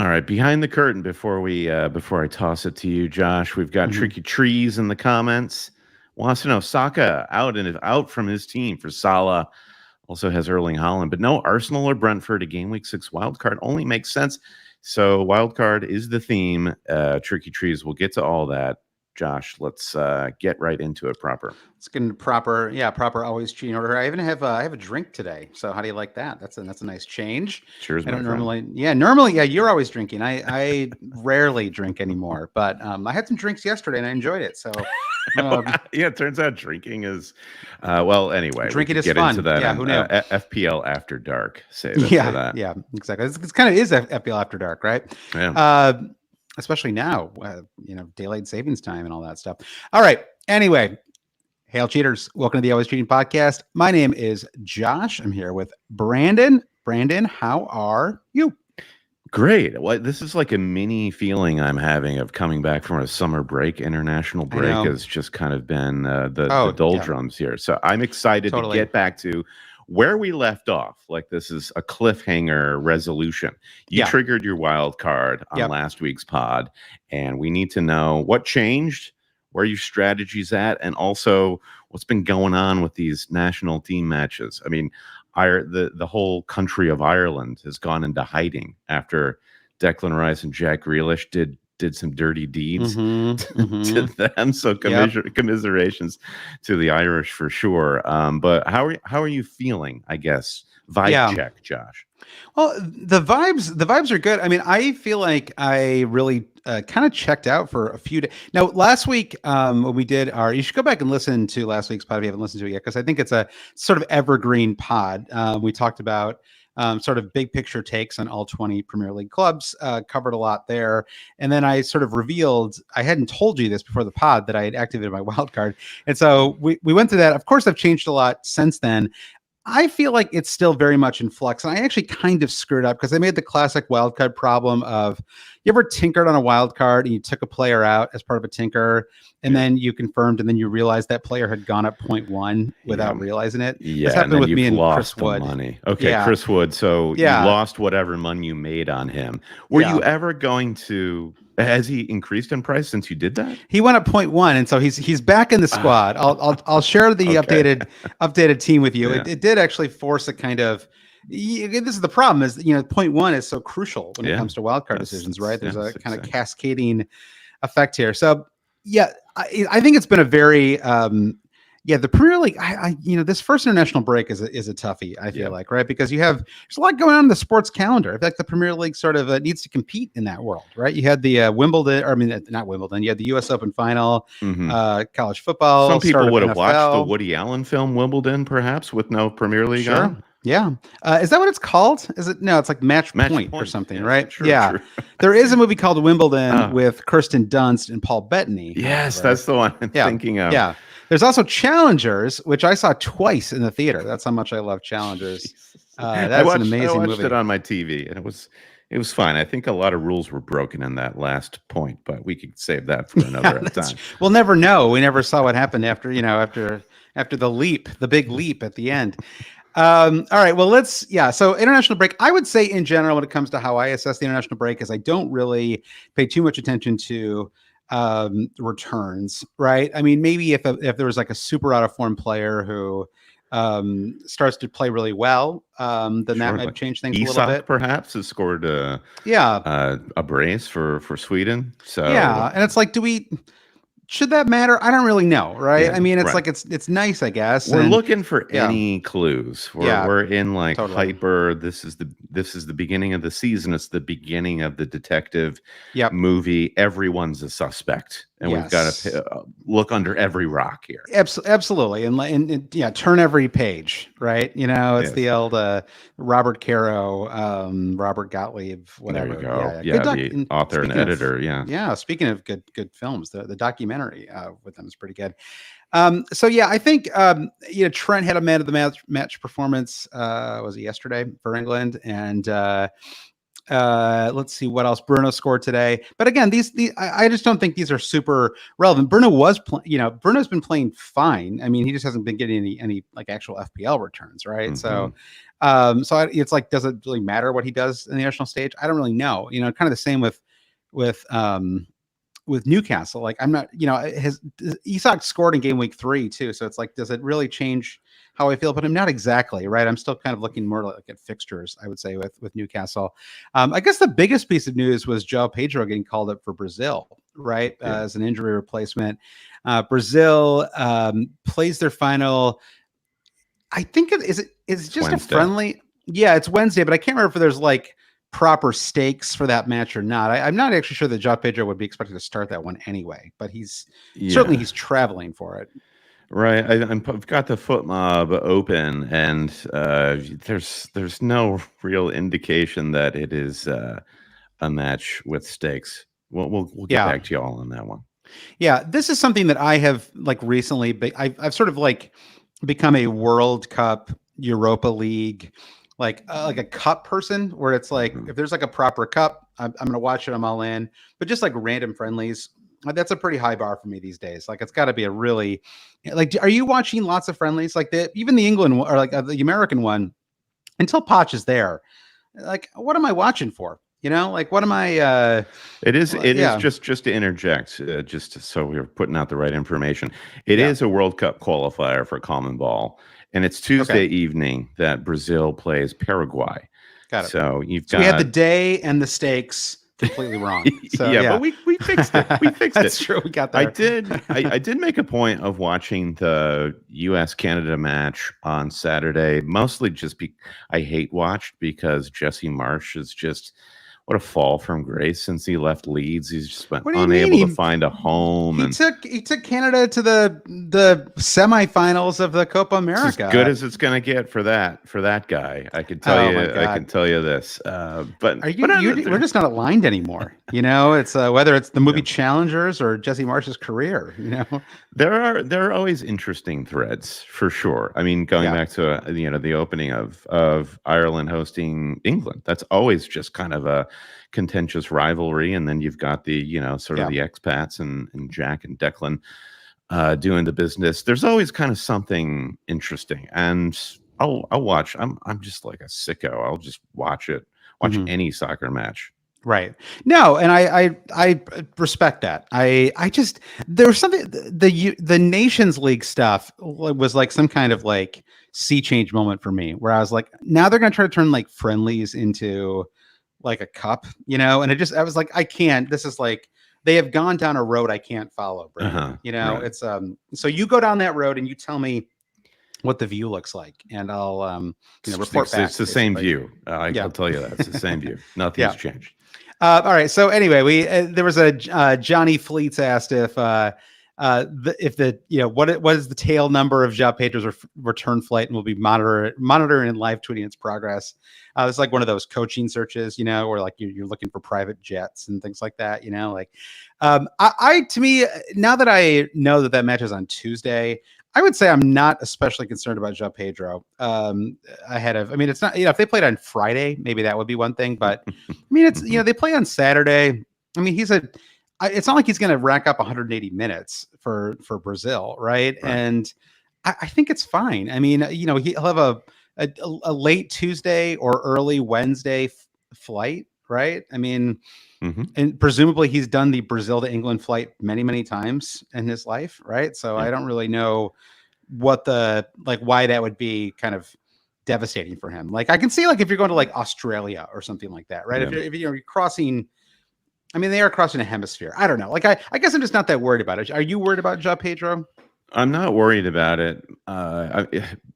All right, behind the curtain before I toss it to you, Josh, we've got Tricky Trees in the comments. Wants to know Saka out from his team for Salah. Also has Erling Haaland, but no Arsenal or Brentford. A game week 6 wildcard only makes sense. So wildcard is the theme. Tricky Trees. We'll get to all that. Josh, let's get right into it proper. Let's get into proper always cheating order. I even have I have a drink today. So how do you like that? That's a nice change. Cheers, I don't my friend. normally you're always drinking. I rarely drink anymore, but I had some drinks yesterday and I enjoyed it. So yeah, it turns out drinking is anyway. Drinking is get fun. Into that yeah, who knew? FPL After Dark. Save it for that. Yeah, exactly. It's kind of is FPL After Dark, right? Yeah. Especially now, daylight savings time and all that stuff. All right. Anyway, hail cheaters. Welcome to the Always Cheating Podcast. My name is Josh. I'm here with Brandon. Brandon, how are you? Great. Well, this is like a mini feeling I'm having of coming back from a summer break. International break has just kind of been the doldrums here. So I'm excited to get back to where we left off. Like this is a cliffhanger resolution. You triggered your wild card on last week's pod, and we need to know what changed, where your strategy's at, and also what's been going on with these national team matches. I mean, the whole country of Ireland has gone into hiding after Declan Rice and Jack Grealish did some dirty deeds to them. So commiserations to the Irish for sure. But how are you feeling? I guess vibe check, Josh. Well, the vibes are good. I mean, I feel like I really kind of checked out for a few days. Now, last week when we did you should go back and listen to last week's pod if you haven't listened to it yet, because I think it's a sort of evergreen pod. We talked about sort of big picture takes on all 20 Premier League clubs, covered a lot there. And then I sort of revealed, I hadn't told you this before the pod, that I had activated my wild card. And so we went through that. Of course, I've changed a lot since then. I feel like it's still very much in flux. And I actually kind of screwed up because I made the classic wildcard problem of, you ever tinkered on a wild card and you took a player out as part of a tinker, and then you confirmed, and then you realized that player had gone up 0.1 without realizing it? Yeah, this happened with me and Chris Wood. Money. Okay, Chris Wood. So you lost whatever money you made on him. Were you ever going to? Has he increased in price since you did that? He went up 0.1, and so he's back in the squad. I'll share the updated team with you. It did actually force a kind of. This is the problem: is 0.1 is so crucial when it comes to wildcard decisions, right? There's a kind of cascading effect here. So I think it's been a very the Premier League. This first international break is a toughie. I feel like, right, because there's a lot going on in the sports calendar. In fact, the Premier League sort of needs to compete in that world, right? You had the not Wimbledon. You had the U.S. Open final, college football. Some people would have watched the Woody Allen film Wimbledon, perhaps, with no Premier League on. Yeah. Is that what it's called? Is it? No, it's like match point or something, right? True. There is a movie called Wimbledon with Kirsten Dunst and Paul Bettany. Yes, that's the one I'm thinking of. Yeah. There's also Challengers, which I saw twice in the theater. That's how much I love Challengers. That's an amazing movie. I watched it on my TV, and it was fine. I think a lot of rules were broken in that last point, but we could save that for another time. We'll never know. We never saw what happened after the big leap at the end. All right. Well, so international break, I would say in general, when it comes to how I assess the international break, is I don't really pay too much attention to returns, right? I mean, maybe if there was like a super out of form player who starts to play really well, then that might change things a little bit. Perhaps has scored a brace for Sweden. So and it's like, should that matter? I don't really know, right? I mean, it's like it's nice, I guess. We're looking for any clues. We're in like hyper. This is the beginning of the season. It's the beginning of the detective movie. Everyone's a suspect, and we've got to look under every rock here. Absolutely, and turn every page, right? It's the old Robert Caro, Robert Gottlieb, whatever. There you go. The author and editor. Yeah. Speaking of good films, the documentary with them is pretty good. I think Trent had a man of the match performance. Was it yesterday for England? And let's see what else. Bruno scored today, but again, these I just don't think these are super relevant. Bruno's been playing fine. I mean, he just hasn't been getting any like actual FPL returns, right? So So it's like, does it really matter what he does in the national stage? I don't really know. Kind of the same with Newcastle. Like, I'm not, Isak scored in game week 3 too. So it's like, does it really change how I feel about him? Not exactly, right? I'm still kind of looking more like at fixtures, I would say, with Newcastle. I guess the biggest piece of news was João Pedro getting called up for Brazil, right? As an injury replacement. Brazil plays their final. I think it's just Wednesday. A friendly. Yeah, it's Wednesday, but I can't remember if there's like proper stakes for that match or not. I'm not actually sure that João Pedro would be expected to start that one anyway, but certainly he's traveling for it. Right. I've got the foot mob open, and there's no real indication that it is a match with stakes. We'll get back to you all on that one. Yeah, this is something that I have like recently, but I've sort of like become a World Cup, Europa League, like a cup person, where it's like, if there's like a proper cup, I'm going to watch it. I'm all in. But just like random friendlies, that's a pretty high bar for me these days. Like, it's got to be a really, like, are you watching lots of friendlies? Like even the England or like the American one, until Poch is there, like, what am I watching for? Like, what am I? It is just to interject, just so we're putting out the right information. It is a World Cup qualifier for common ball, and it's Tuesday evening that Brazil plays Paraguay. Got it. So we had the day and the stakes completely wrong. So, but we fixed it. We fixed it. That's true. We got there. I did make a point of watching the U.S.-Canada match on Saturday, mostly just I hate watched because Jesse Marsch is just. What a fall from grace since he left Leeds. He's just been unable to find a home. He took Canada to the semifinals of the Copa America. It's as good as it's going to get for that guy. I can tell you. I can tell you this. But we're just not aligned anymore. It's whether it's the movie Challengers or Jesse Marsch's career. There are always interesting threads for sure. I mean, going back to the opening of Ireland hosting England. That's always just kind of a contentious rivalry, and then you've got the sort of the expats and Jack and Declan doing the business. There's always kind of something interesting, and I'll watch. I'm just like a sicko. I'll just watch any soccer match. Right. No, and I respect that. I just, there was something, the Nations League stuff was like some kind of like sea change moment for me, where I was like, now they're going to try to turn like friendlies into like a cup, and I was like, I can't. This is like, they have gone down a road I can't follow, right. It's so you go down that road and you tell me what the view looks like, and I'll report back. It's the same view. I'll tell you that it's the same view. Nothing's changed. All right. So anyway, there was a Johnny Fleets asked if what is the tail number of João Pedro's return flight, and we'll be monitoring and live tweeting its progress. It's like one of those coaching searches, where like you're looking for private jets and things like that. To me, now that I know that match is on Tuesday, I would say I'm not especially concerned about João Pedro. It's not, if they played on Friday, maybe that would be one thing, but I mean, it's, they play on Saturday. I mean, it's not like he's going to rack up 180 minutes for Brazil. Right. And I think it's fine. I mean, he'll have a late Tuesday or early Wednesday flight. Right. I mean, and presumably he's done the Brazil to England flight many, many times in his life. Right. So I don't really know what why that would be kind of devastating for him. Like, I can see, like, if you're going to like Australia or something like that, right? If you're crossing, I mean, they are crossing a hemisphere. I don't know. Like, I guess I'm just not that worried about it. Are you worried about João Pedro? I'm not worried about it.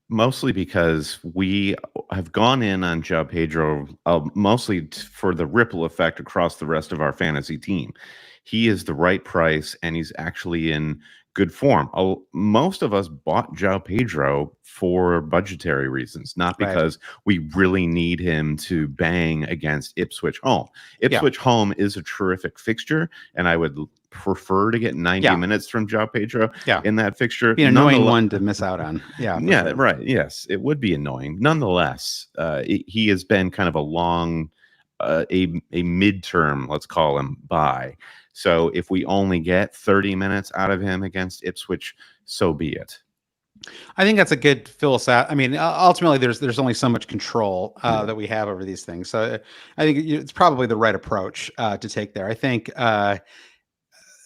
Mostly because we have gone in on João Pedro mostly for the ripple effect across the rest of our fantasy team. He is the right price, and he's actually in good form. Most of us bought João Pedro for budgetary reasons, not because we really need him to bang against Ipswich home. Ipswich home is a terrific fixture, and I would prefer to get 90 minutes from João Pedro in that fixture. Be an annoying one to miss out on. Right. Yes, it would be annoying. Nonetheless, he has been kind of a long, a midterm, let's call him, buy. So if we only get 30 minutes out of him against Ipswich, so be it. I think that's a good philosophy. I mean, ultimately, there's only so much control that we have over these things. So I think it's probably the right approach to take there. I think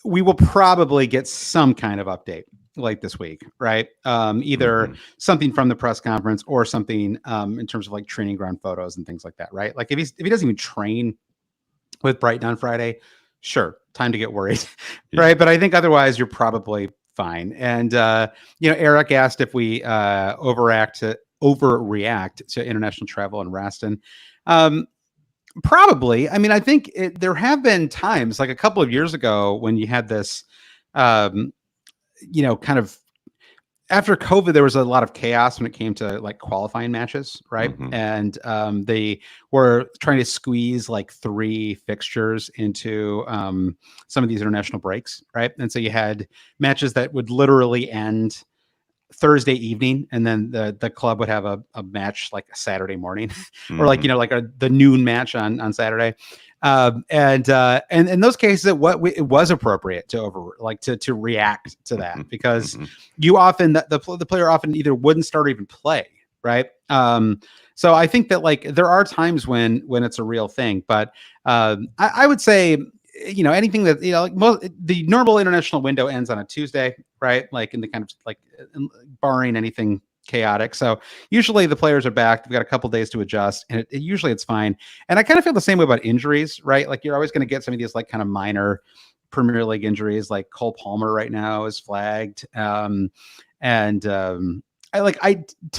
we will probably get some kind of update like this week, right? Either something from the press conference or something in terms of like training ground photos and things like that, right? Like if he doesn't even train with Brighton on Friday, sure, time to get worried, right? But I think otherwise you're probably fine. And Eric asked if we overreact to international travel in Raston. Probably. I mean, I think there have been times, like a couple of years ago, when you had this, kind of after COVID, there was a lot of chaos when it came to like qualifying matches, right? And they were trying to squeeze like 3 fixtures into some of these international breaks, right? And so you had matches that would literally end Thursday evening, and then the club would have a match like a Saturday morning, or like the noon match on Saturday. And in those cases, it was appropriate to react to that, because you often the player often either wouldn't start or even play, right? So I think that like there are times when it's a real thing, but I would say, anything that, like the normal international window ends on a Tuesday, right? Like in the kind of like barring anything chaotic. So usually the players are back. We've got a couple days to adjust, and usually it's fine. And I kind of feel the same way about injuries, right? Like you're always going to get some of these like kind of minor Premier League injuries. Like Cole Palmer right now is flagged, to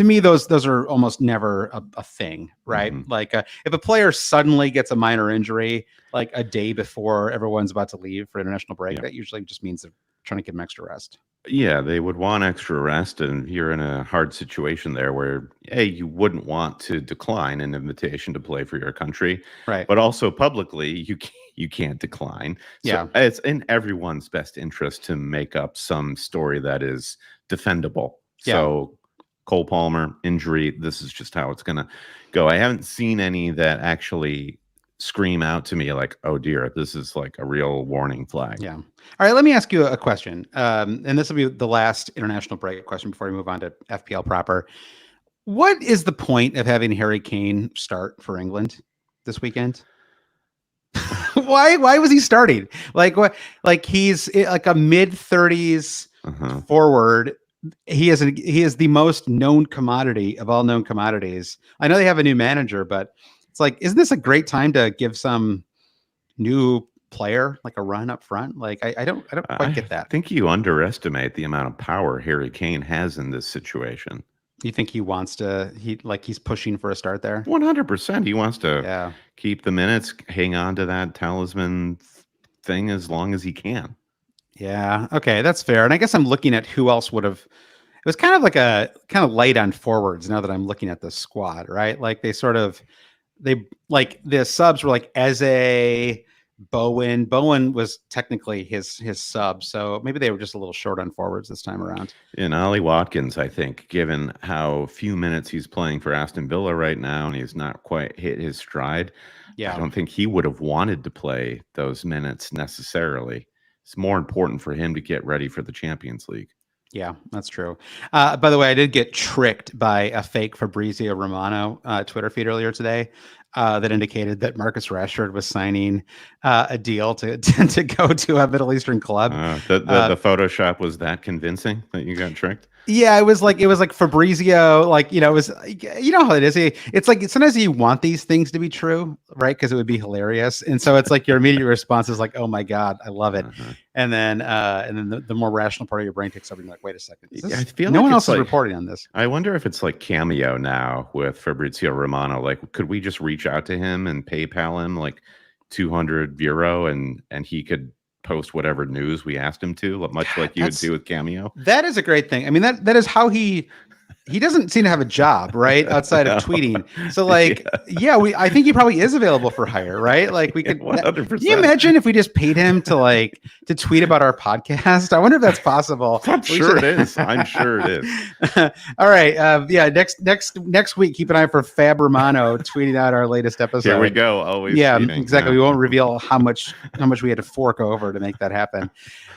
me, those are almost never a thing, right? Like if a player suddenly gets a minor injury, like a day before everyone's about to leave for international break, that usually just means they're trying to get them extra rest. Yeah, they would want extra rest, and you're in a hard situation there where, hey, you wouldn't want to decline an invitation to play for your country, right? But also publicly, you can't decline. So it's in everyone's best interest to make up some story that is defendable. So Cole Palmer injury, this is just how it's going to go. I haven't seen any that actually scream out to me like, oh dear, this is like a real warning flag. Yeah. All right, let me ask you a question. And this will be the last international break question before we move on to FPL proper. What is the point of having Harry Kane start for England this weekend? Why was he starting? Like what? Like he's like a mid-30s forward. He is the most known commodity of all known commodities. I know they have a new manager, but it's like, isn't this a great time to give some new player like a run up front? Like I don't quite get that. I think you underestimate the amount of power Harry Kane has in this situation. You think he wants to? He's pushing for a start there. 100%. He wants to keep the minutes, hang on to that talisman thing as long as he can. Yeah. Okay, that's fair. And I guess I'm looking at who else would have. It was kind of light on forwards now that I'm looking at the squad, right? Like the subs were like Eze, Bowen. Bowen was technically his sub, so maybe they were just a little short on forwards this time around. And Ollie Watkins, I think, given how few minutes he's playing for Aston Villa right now, and he's not quite hit his stride. I don't think he would have wanted to play those minutes necessarily. It's more important for him to get ready for the Champions League. Yeah, that's true. By the way, I did get tricked by a fake Fabrizio Romano Twitter feed earlier today that indicated that Marcus Rashford was signing a deal to go to a Middle Eastern club. The Photoshop was that convincing that you got tricked? Yeah, it was like Fabrizio, like, it was, how it is. It's like sometimes you want these things to be true, right? Because it would be hilarious. And so it's like your immediate response is like, oh my God, I love it. And then the more rational part of your brain takes over and you're like, wait a second. I feel no one else is reporting on this. I wonder if it's like Cameo now with Fabrizio Romano. Like, could we just reach out to him and PayPal him like €200 and he could post whatever news we asked him to, much like you would do with Cameo? That is a great thing. I mean, that is how he he doesn't seem to have a job, right? Outside of tweeting. So like, I think he probably is available for hire, right? Like we could, 100%. Can you imagine if we just paid him to tweet about our podcast? I wonder if that's possible. I'm sure it is. All right. Next week, keep an eye for Fab Romano tweeting out our latest episode. Here we go. Always. Yeah, tweeting. exactly. We won't reveal how much we had to fork over to make that happen.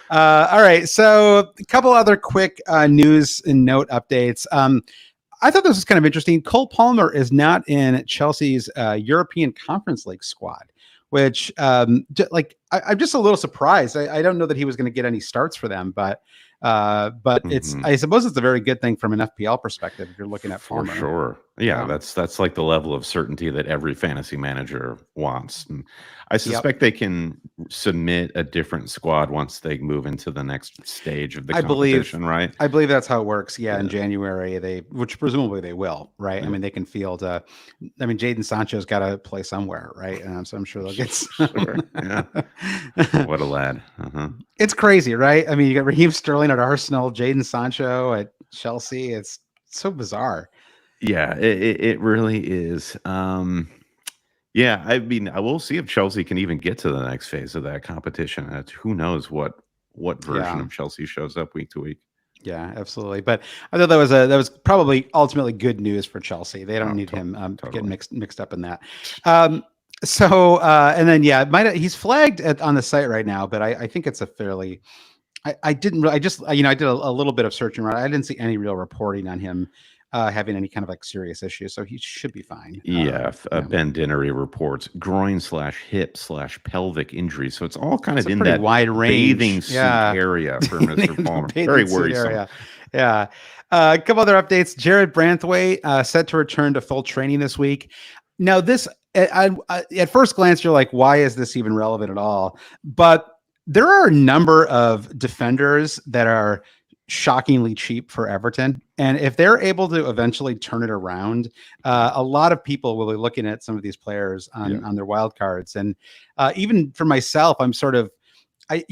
All right. So a couple other quick news and note updates. I thought this was kind of interesting. Cole Palmer is not in Chelsea's European Conference League squad, which I'm just a little surprised. I don't know that he was going to get any starts for them, but it's, I suppose it's a very good thing from an FPL perspective if you're looking at Palmer. For sure. Yeah, that's like the level of certainty that every fantasy manager wants. And I suspect they can submit a different squad once they move into the next stage of the competition, right? I believe that's how it works. Yeah, in January, which presumably they will, right? Yeah. I mean, they can field. Jadon Sancho's got to play somewhere, right? So I'm sure they'll get some. Sure. Yeah. What a lad. It's crazy, right? I mean, you got Raheem Sterling at Arsenal, Jadon Sancho at Chelsea. It's so bizarre. Yeah, it really is. Yeah, I mean, I will see if Chelsea can even get to the next phase of that competition. Who knows what version of Chelsea shows up week to week. Yeah, absolutely. But I thought that was probably ultimately good news for Chelsea. They don't need him getting mixed up in that. And then he's flagged on the site right now, but I think it's a fairly. I did a little bit of searching around. I didn't see any real reporting on him having any kind of serious issues, so he should be fine. Ben Dinnery reports groin/hip/pelvic injury, so it's all kind of in that wide range bathing suit area for Mr. Palmer. Very worrisome. Yeah. A couple other updates. Jared Branthwaite set to return to full training this week. Now, this at first glance, you're like, why is this even relevant at all? But there are a number of defenders that are shockingly cheap for Everton, and if they're able to eventually turn it around, a lot of people will be looking at some of these players on their wild cards. And even for myself, I'm sort of I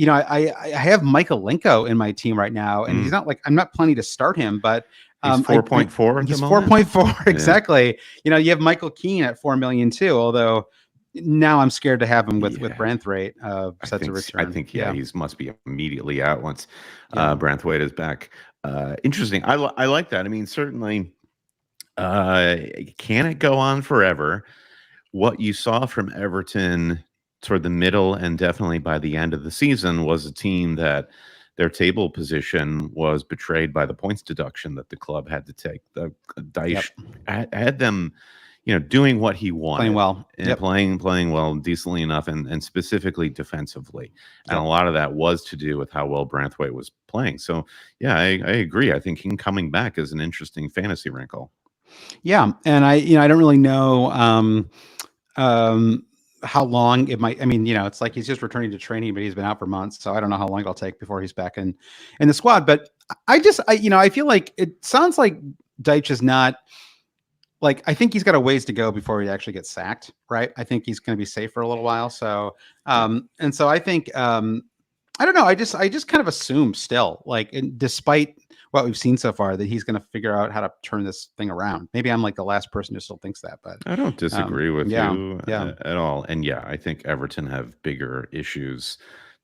have Michaelenko in my team right now, and he's not I'm not planning to start him, but he's 4.4. He's 4.4 exactly. You have Michael Keane at 4 million too, although now I'm scared to have him with Branthwaite set to return. I think he must be immediately out once Branthwaite is back. Interesting. I like that. I mean, certainly, can it go on forever? What you saw from Everton toward the middle and definitely by the end of the season was a team that their table position was betrayed by the points deduction that the club had to take. The Dyche had them doing what he wanted, playing well, and playing well, decently enough, and specifically defensively. And a lot of that was to do with how well Branthwaite was playing. So, yeah, I agree. I think him coming back is an interesting fantasy wrinkle. Yeah, and I don't really know how long it might. I mean, it's like he's just returning to training, but he's been out for months, so I don't know how long it'll take before he's back in the squad. But I feel like it sounds like Dyche is not. I think he's got a ways to go before he actually gets sacked, right? I think he's going to be safe for a little while. So, and so I think, I don't know. I just kind of assume still, despite what we've seen so far, that he's going to figure out how to turn this thing around. Maybe I'm the last person who still thinks that, but I don't disagree with you at all. And I think Everton have bigger issues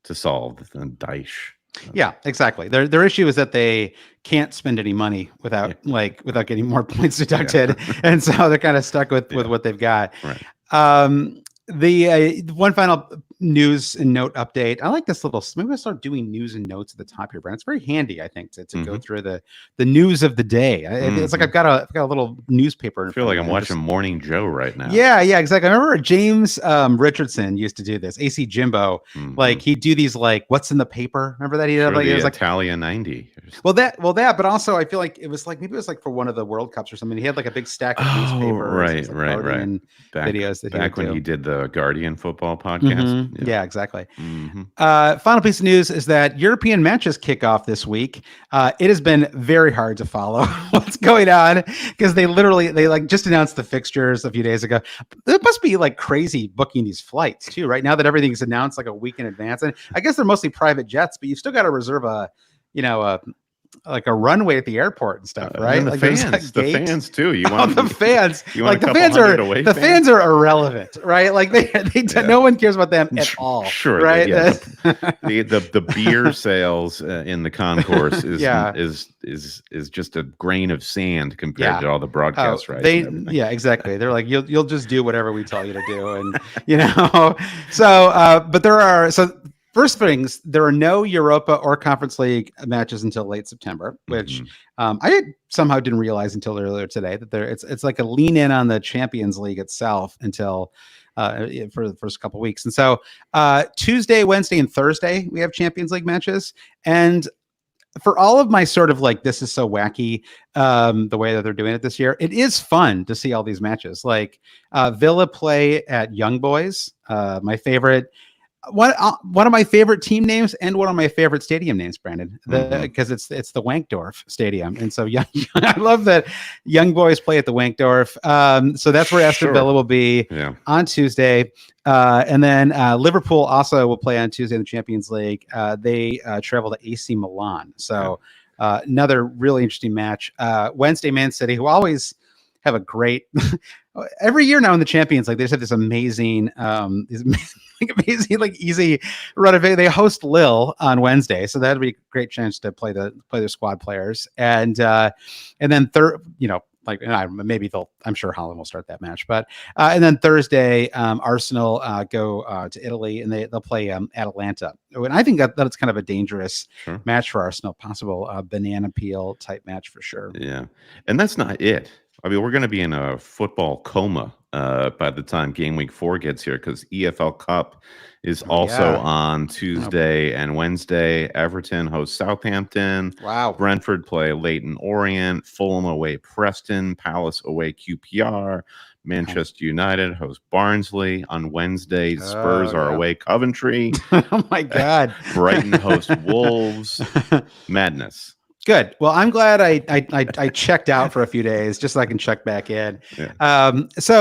to solve than Dyche. Yeah, exactly. Their issue is that they can't spend any money without getting more points deducted, and so they're kind of stuck with what they've got. Right. The one final news and note update. I like this little. Maybe I'll start doing news and notes at the top here, Brent. It's very handy, I think, to go through the news of the day. It's like I've got a little newspaper. I feel like I'm watching Morning Joe right now. Yeah, exactly. I remember James Richardson used to do this. AC Jimbo, he'd do these what's in the paper. Remember that he did it was Italia 90. Well, but also I feel like it was maybe it was for one of the World Cups or something. He had a big stack of newspapers. Right. Videos that back when he did the Guardian football podcast. Yeah, exactly. Final piece of news is that European matches kick off this week. It has been very hard to follow what's going on because they just announced the fixtures a few days ago. It must be crazy booking these flights too, right now that everything's announced a week in advance. And I guess they're mostly private jets, but you've still got to reserve a like a runway at the airport and stuff, right? And like the fans too. You want the fans? You want like the fans are irrelevant, right? Like no one cares about them at all. Sure, right? Yeah, the beer sales in the concourse is just a grain of sand compared to all the broadcast rights. Exactly. They're like, you'll just do whatever we tell you to do, and So, but first things, there are no Europa or Conference League matches until late September, which I somehow didn't realize until earlier today that it's like a lean in on the Champions League itself until for the first couple of weeks. And so Tuesday, Wednesday, and Thursday we have Champions League matches. And for all of my sort of like, this is so wacky, the way that they're doing it this year, it is fun to see all these matches. Like Villa play at Young Boys, my favorite. One of my favorite team names and one of my favorite stadium names, Brandon, because it's the Wankdorf Stadium, and so I love that Young Boys play at the Wankdorf. So that's where Aston Villa will be on Tuesday, and then Liverpool also will play on Tuesday in the Champions League. They travel to AC Milan, so another really interesting match. Wednesday, Man City, who always have a great every year now in the Champions League. They just have this amazing easy run of it. They host Lille on Wednesday, so that'd be a great chance to play their squad players. And then I'm sure Holland will start that match, but and then Thursday, Arsenal go to Italy, and they'll play Atalanta. And I think that's kind of a dangerous match for Arsenal, possible banana peel type match for sure. Yeah, and that's not it. I mean, we're going to be in a football coma by the time Gameweek 4 gets here, because EFL Cup is also on Tuesday and Wednesday. Everton hosts Southampton. Wow. Brentford play Leyton Orient. Fulham away Preston. Palace away QPR. Manchester United host Barnsley on Wednesday. Spurs are away Coventry. Oh my God. Brighton host Wolves. Madness. Good. Well, I'm glad I checked out for a few days just so I can check back in. Because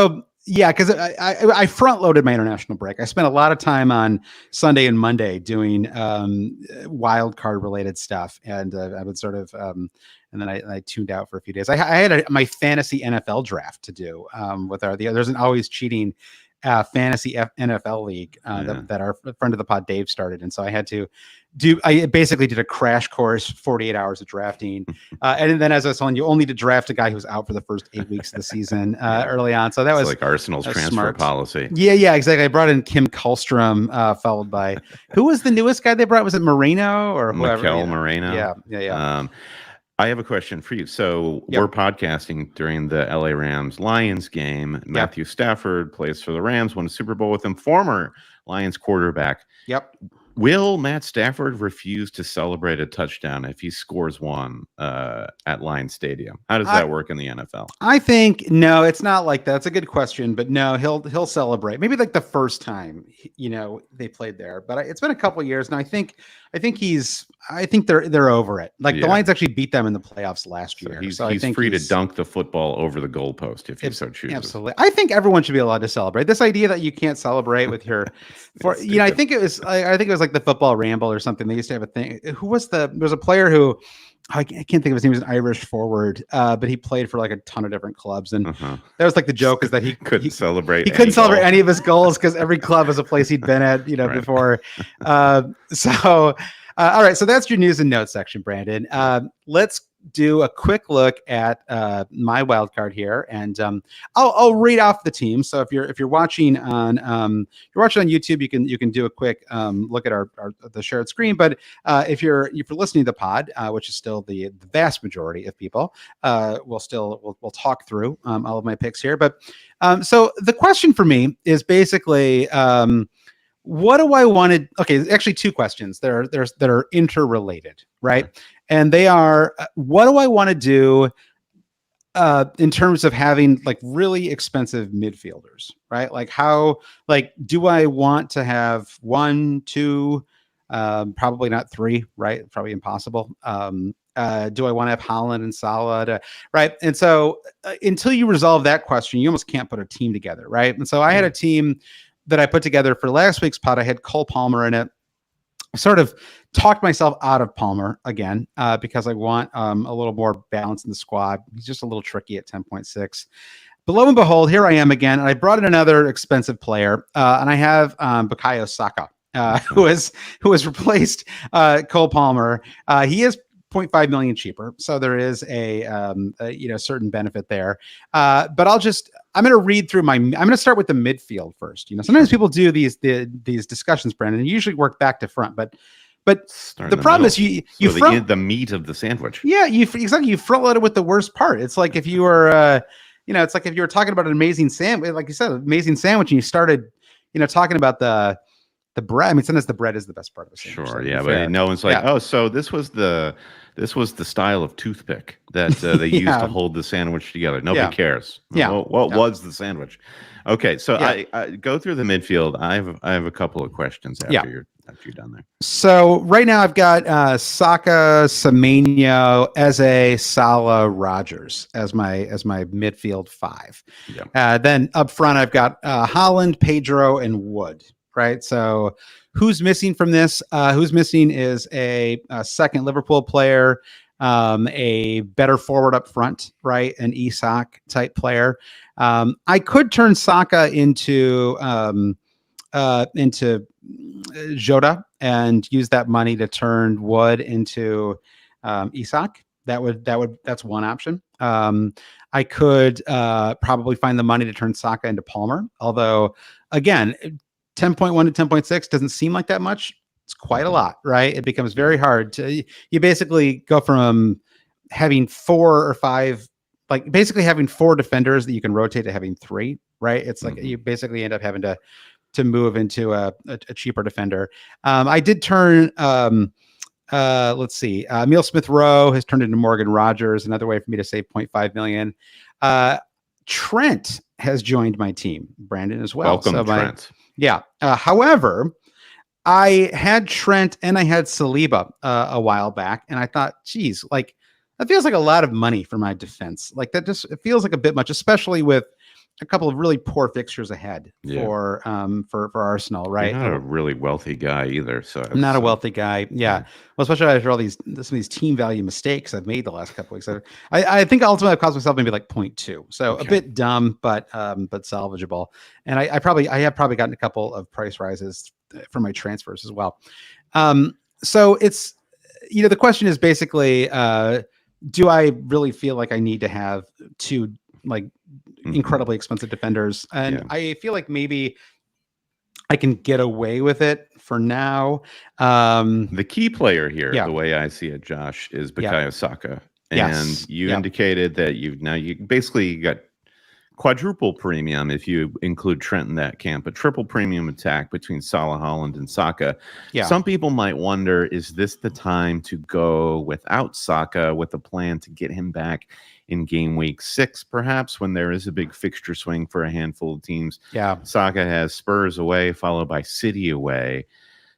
I front loaded my international break. I spent a lot of time on Sunday and Monday doing Wildcard related stuff, and I would sort of and then I tuned out for a few days. I had my fantasy NFL draft to do with there's an always cheating fantasy NFL league that our friend of the pod Dave started, and so I had to I basically did a crash course, 48 hours of drafting, and then as I was telling you, only to draft a guy who's out for the first 8 weeks of the season early on. So that was like Arsenal's transfer policy. Yeah, exactly. I brought in Kim Kallstrom, followed by who was the newest guy they brought? Was it Moreno or whoever? Mikel Moreno. Yeah. I have a question for you. So we're podcasting during the LA Rams Lions game. Matthew Stafford plays for the Rams, won a Super Bowl with him, former Lions quarterback. Yep. Will Matt Stafford refuse to celebrate a touchdown if he scores one at Lions Stadium? How does that work in the NFL? I think no, it's not like that. It's a good question, but no, he'll celebrate. Maybe like the first time they played there, but it's been a couple of years now. I think they're over it. Like the Lions actually beat them in the playoffs last year. So he's free to dunk the football over the goalpost if he so chooses. Absolutely. I think everyone should be allowed to celebrate. This idea that you can't celebrate with your I think it was like the football ramble or something. They used to have a thing. There's a player who I can't think of his name. He was an Irish forward, but he played for like a ton of different clubs, and that was like the joke is that he couldn't celebrate. He couldn't celebrate any of his goals because every club was a place he'd been at, before. All right, so that's your news and notes section, Brandon. Let's do a quick look at my wild card here, and I'll read off the team. So if you're watching on YouTube, you can do a quick look at the shared screen. But if you're listening to the pod, which is still the vast majority of people, we'll talk through all of my picks here. But so the question for me is basically. What do I want to? Okay, actually, two questions that are interrelated, right? And they are: what do I want to do in terms of having like really expensive midfielders, right? Like do I want to have 1, 2, probably not 3, right? Probably impossible. Do I want to have Haaland and Salah, right? And so until you resolve that question, you almost can't put a team together, right? And so I had a team that I put together for last week's pod. I had Cole Palmer in it. sort of talked myself out of Palmer again because I want a little more balance in the squad. He's just a little tricky at 10.6. But lo and behold, here I am again, and I brought in another expensive player, and I have Bukayo Saka, who has replaced Cole Palmer. He is 0.5 million cheaper, so there is a certain benefit there. But I'm going to read through I'm going to start with the midfield first. Sometimes people do these discussions, Brandon, and usually work back to front, but the problem is you the meat of the sandwich. Yeah, you front load it with the worst part. It's like if you were it's like if you were talking about an amazing sandwich, like you said, amazing sandwich, and you started talking about the bread. I mean, sometimes the bread is the best part of the sandwich. Sure, yeah, but no one's like, oh, so this was the style of toothpick that they used to hold the sandwich together. Nobody cares. Yeah. What was the sandwich? Okay, so I go through the midfield. I have a couple of questions after you're done there. So right now I've got Saka, Semenyo, Eze, Salah, Rogers as my midfield 5. Yeah. Then up front I've got Haaland, Pedro, and Wood. Right. So who's missing from this? Who's missing is a second Liverpool player, a better forward up front, right? An Isak type player. I could turn Saka into Jota and use that money to turn Wood into Isak. That's one option. I could probably find the money to turn Saka into Palmer, although again, 10.1 to 10.6 doesn't seem like that much. It's quite a lot, right? It becomes very hard to, you basically go from having 4 or 5, like basically having 4 defenders that you can rotate to having 3, right? It's like you basically end up having to move into a cheaper defender. I did turn, let's see, Emile Smith-Rowe has turned into Morgan Rogers, another way for me to save 0.5 million. Trent has joined my team, Brandon, as well. Welcome, Trent. Yeah. However, I had Trent and I had Saliba a while back, and I thought, geez, like that feels like a lot of money for my defense. Like that just it feels like a bit much, especially with a couple of really poor fixtures ahead for Arsenal, right? You're not a really wealthy guy either, so I'm not a wealthy guy. Yeah. Well, especially after all some of these team value mistakes I've made the last couple of weeks. I think ultimately I've cost myself maybe like 0.2. So a bit dumb, but salvageable. And I have probably gotten a couple of price rises for my transfers as well. So it's the question is basically, do I really feel like I need to have 2 like incredibly expensive defenders? And I feel like maybe I can get away with it for now. The key player here, the way I see it, Josh, is Bukayo Saka. And you indicated that you basically got quadruple premium if you include Trent in that camp, but triple premium attack between Salah, Haaland, and Saka. Yeah. Some people might wonder, is this the time to go without Saka with a plan to get him back in game week 6, perhaps, when there is a big fixture swing for a handful of teams? Yeah. Saka has Spurs away, followed by City away.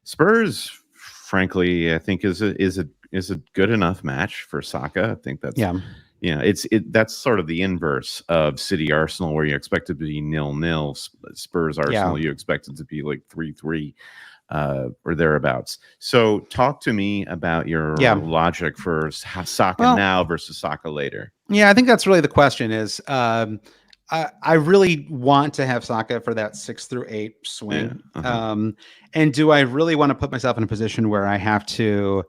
Spurs, frankly, I think is a good enough match for Saka. I think that's that's sort of the inverse of City Arsenal, where you expect it to be 0-0. Spurs Arsenal, you expect it to be like 3-3 or thereabouts. So talk to me about your logic for Saka now versus Saka later. Yeah, I think that's really the question is I really want to have Saka for that 6 through 8 swing. And do I really want to put myself in a position where I have to,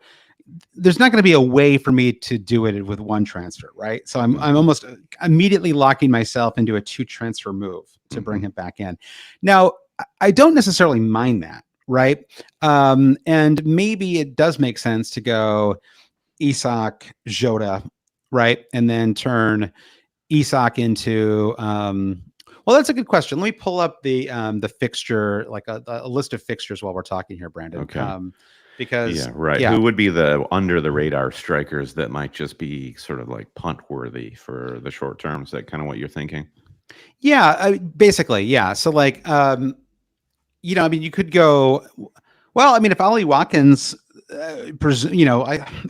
there's not going to be a way for me to do it with one transfer, right? So I'm almost immediately locking myself into a 2 transfer move to bring him back in. Now, I don't necessarily mind that, right? And maybe it does make sense to go Isak, Jota, right? And then turn Isak into well, that's a good question. Let me pull up the fixture, like a list of fixtures while we're talking here, Brandon. Okay. Because who would be the under the radar strikers that might just be sort of like punt worthy for the short term? Is that kind of what you're thinking? Yeah, basically, yeah. So like, I mean, you could go. Well, I mean, if Ollie Watkins, I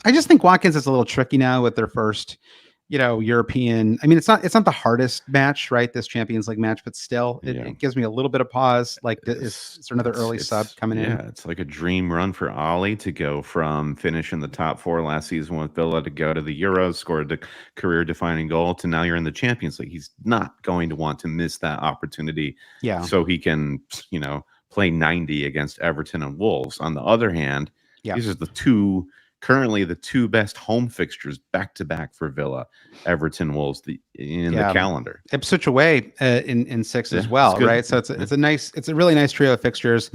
just think Watkins is a little tricky now with their first European. I mean, it's not the hardest match, right? This Champions League match, but still, it gives me a little bit of pause. Like, is there another early sub coming in? Yeah, it's like a dream run for Ollie to go from finishing the top 4 last season with Villa to go to the Euros, scored the career-defining goal, to now you're in the Champions League. He's not going to want to miss that opportunity. Yeah. So he can, play 90 against Everton and Wolves. On the other hand, these are currently the 2 best home fixtures back to back for Villa, Everton, Wolves in the calendar. Ipswich away in 6 as well, right? So it's a really nice trio of fixtures.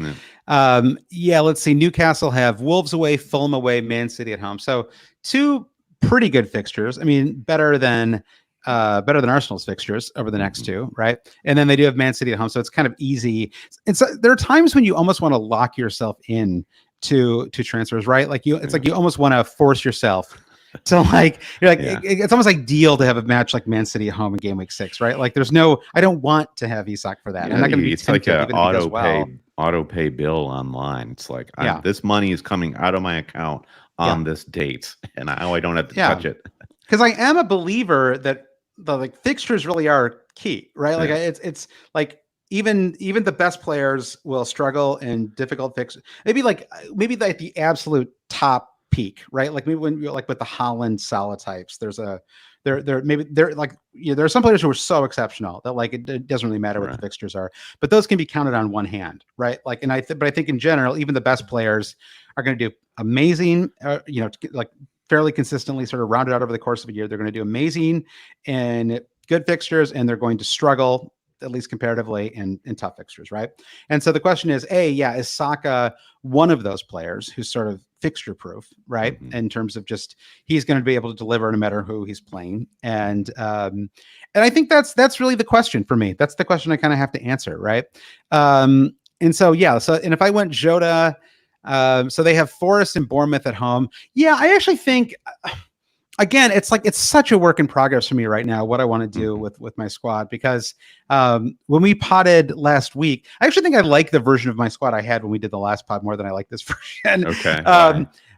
Let's see. Newcastle have Wolves away, Fulham away, Man City at home. So 2 pretty good fixtures. I mean, better than Arsenal's fixtures over the next 2, right? And then they do have Man City at home, so it's kind of easy. There are times when you almost want to lock yourself in to transfers, right? Like it's like you almost want to force yourself to it's almost like deal to have a match like Man City at home in game week 6, right? Like I don't want to have Isak for that. I'm not going to be tempted. It's like an auto pay bill online. It's like this money is coming out of my account on this date, and I don't have to touch it. Because I am a believer that the fixtures really are key, right? Like it's like even the best players will struggle in difficult fixtures. Maybe like the absolute top peak, right? Like maybe when you're like with the Holland Salah types, there are some players who are so exceptional that like it doesn't really matter what the fixtures are, but those can be counted on one hand, right? Like, but I think in general, even the best players are going to do amazing, like fairly consistently, sort of rounded out over the course of a year. They're going to do amazing in good fixtures, and they're going to struggle, at least comparatively, in tough fixtures, right? And so the question is, is Saka one of those players who's sort of fixture proof, right? In terms of just he's going to be able to deliver no matter who he's playing, and I think that's really the question for me. That's the question I kind of have to answer, right? And if I went Jota. So they have Forest and Bournemouth at home. Yeah, I actually think, again, it's such a work in progress for me right now, what I want to do with my squad, because when we potted last week, I actually think I like the version of my squad I had when we did the last pod more than I like this version. Okay.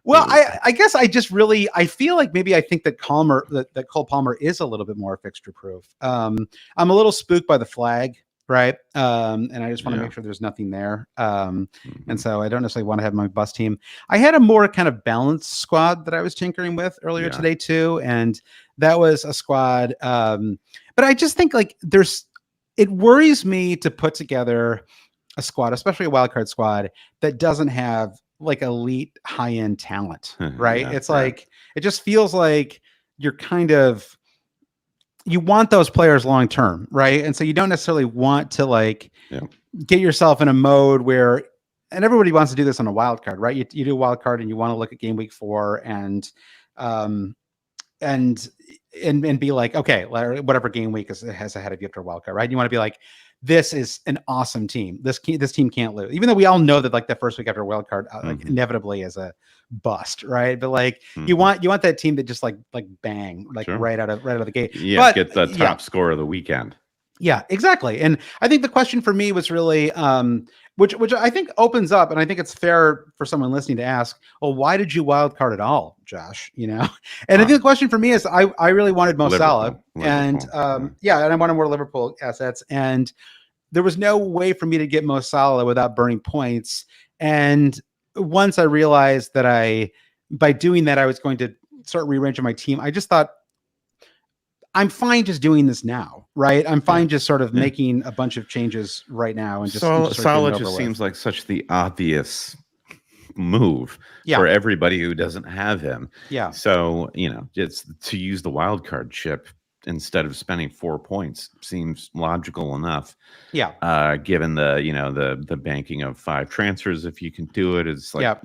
Well, I guess I feel like maybe I think that Cole Palmer is a little bit more fixture proof. I'm a little spooked by the flag. Right. And I just want to make sure there's nothing there. And so I don't necessarily want to have my bus team. I had a more kind of balanced squad that I was tinkering with earlier today too. And that was a squad. But I just think like it worries me to put together a squad, especially a wildcard squad, that doesn't have like elite high-end talent. Right. It's like, it just feels like you're kind of, you want those players long term, right? And so you don't necessarily want to get yourself in a mode where, and everybody wants to do this on a wild card, right? You do a wild card and you want to look at game week 4 and be like, okay, whatever game week has ahead of you after a wild card, right? You want to be like, this is an awesome team. This team can't lose, even though we all know that like the first week after a wild card, inevitably is a bust, right? But like you want that team that just like bang, like right out of the gate. Yeah, but, get the top score of the weekend. Yeah, exactly. And I think the question for me was really, which I think opens up, and I think it's fair for someone listening to ask, well, why did you wild card at all, Josh? And I think the question for me is, I really wanted Mo Salah, and and I wanted more Liverpool assets, and there was no way for me to get Mo Salah without burning points. And once I realized that by doing that, I was going to start rearranging my team, I just thought, I'm fine just doing this now, right? I'm fine just sort of making a bunch of changes right now. And Salah just seems like such the obvious move for everybody who doesn't have him. Yeah. So, it's to use the wild card chip instead of spending 4 points seems logical enough. Yeah. Given the banking of 5 transfers, if you can do it, it's like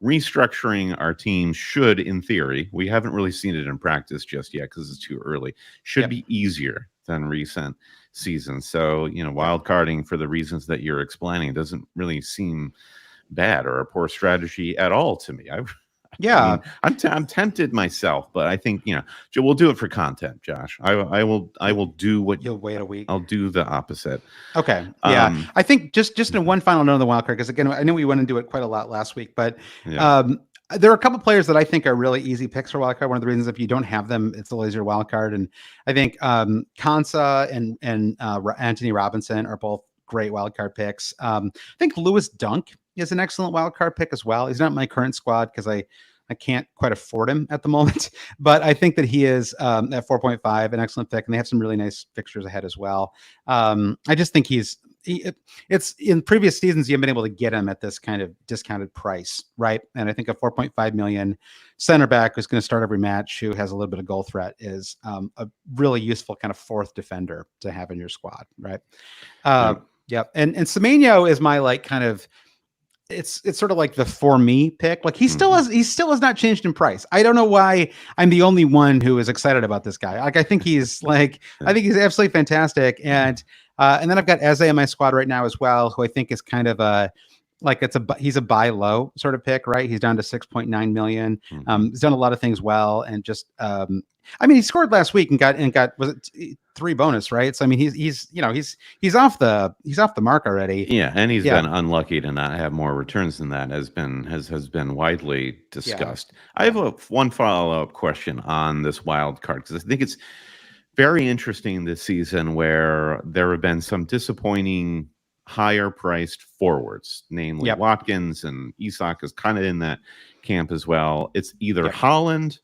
restructuring our team should, in theory, we haven't really seen it in practice just yet because it's too early, should be easier than recent seasons. So, wild carding for the reasons that you're explaining doesn't really seem bad or a poor strategy at all to me. I'm tempted myself, but I think we'll do it for content, Josh. I will do what you'll wait a week. I'll do the opposite. Okay. Yeah. I think just in one final note on the wild card, because again, I know we went into it quite a lot last week, but there are a couple players that I think are really easy picks for wildcard. One of the reasons, if you don't have them, it's a easier wildcard. And I think Kansa and Anthony Robinson are both great wildcard picks. I think Lewis Dunk is an excellent wildcard pick as well. He's not in my current squad because I can't quite afford him at the moment, but I think that he is at 4.5 an excellent pick, and they have some really nice fixtures ahead as well. I just think it's in previous seasons you haven't been able to get him at this kind of discounted price, right? And I think a 4.5 million center back who's going to start every match, who has a little bit of goal threat, is a really useful kind of fourth defender to have in your squad, right? Yep. And Semenyo is my like kind of. It's sort of like the for me pick. Like he still has not changed in price. I don't know why I'm the only one who is excited about this guy. Like I think he's absolutely fantastic. And then I've got Eze in my squad right now as well, who I think is kind of he's a buy low sort of pick, right? He's down to 6.9 million. He's done a lot of things well, and just he scored last week and got was it 3 bonus, right? So I mean he's off the mark already. Yeah, and he's been unlucky to not have more returns than that has been widely discussed. I have one follow-up question on this wild card, because I think it's very interesting this season where there have been some disappointing higher priced forwards, namely Watkins, and Isak is kind of in that camp as well. It's either Haaland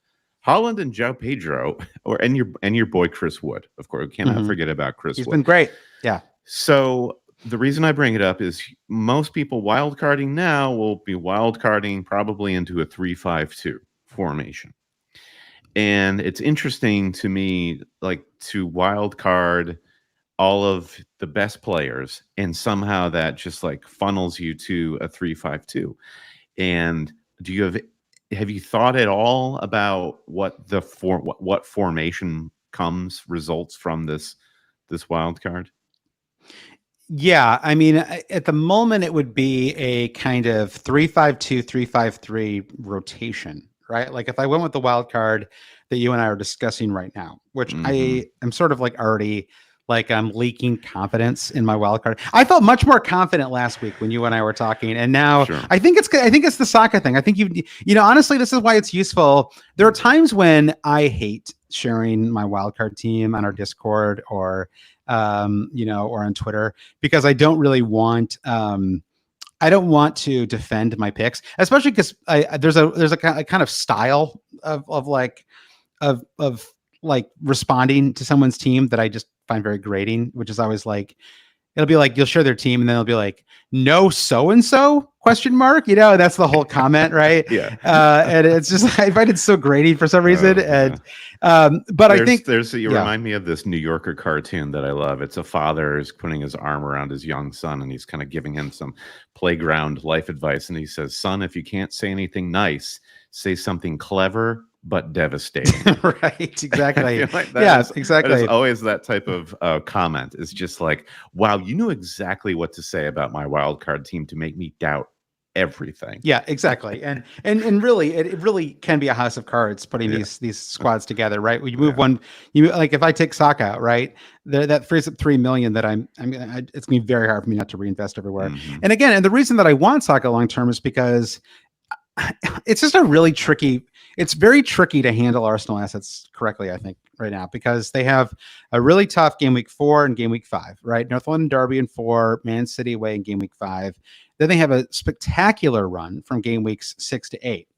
and Joe Pedro, and your boy Chris Wood. Of course, we cannot forget about Chris Wood. He's been great. Yeah. So the reason I bring it up is most people wildcarding now will be wildcarding probably into a 3-5-2 formation. And it's interesting to me, like, to wildcard all of the best players, and somehow that just like funnels you to a 3-5-2. And have you thought at all about what formation results from this wild card? Yeah, I mean, at the moment it would be a kind of 3-5-2, 3-5-3 rotation, right? Like if I went with the wild card that you and I are discussing right now, which I am sort of like already like I'm leaking confidence in my wild card. I felt much more confident last week when you and I were talking, and now I think it's the Saka thing. I think honestly, this is why it's useful. There are times when I hate sharing my wild card team on our Discord or or on Twitter, because I don't really want I don't want to defend my picks, especially because there's a kind of style of responding to someone's team that I just find very grating, which is always like, it'll be like, you'll share their team and then it'll be like, no so-and-so ? That's the whole comment, right? Yeah. And it's just, I find it so grating for some reason. But I think you remind me of this New Yorker cartoon that I love. It's a father is putting his arm around his young son, and he's kind of giving him some playground life advice. And he says, son, if you can't say anything nice, say something clever but devastating. Right, exactly. Exactly. That is always that type of comment. It's just like, wow, you know exactly what to say about my wild card team to make me doubt everything. Yeah, exactly. And really, it really can be a house of cards putting these squads together, right? You move one, like if I take Saka out, right, that frees up 3 million that it's gonna be very hard for me not to reinvest everywhere. And again, and the reason that I want Saka long term is because it's just it's very tricky to handle Arsenal assets correctly, I think, right now, because they have a really tough Gameweek 4 and Gameweek 5, right? North London Derby in 4, Man City away in Gameweek 5. Then they have a spectacular run from Gameweeks 6 to 8.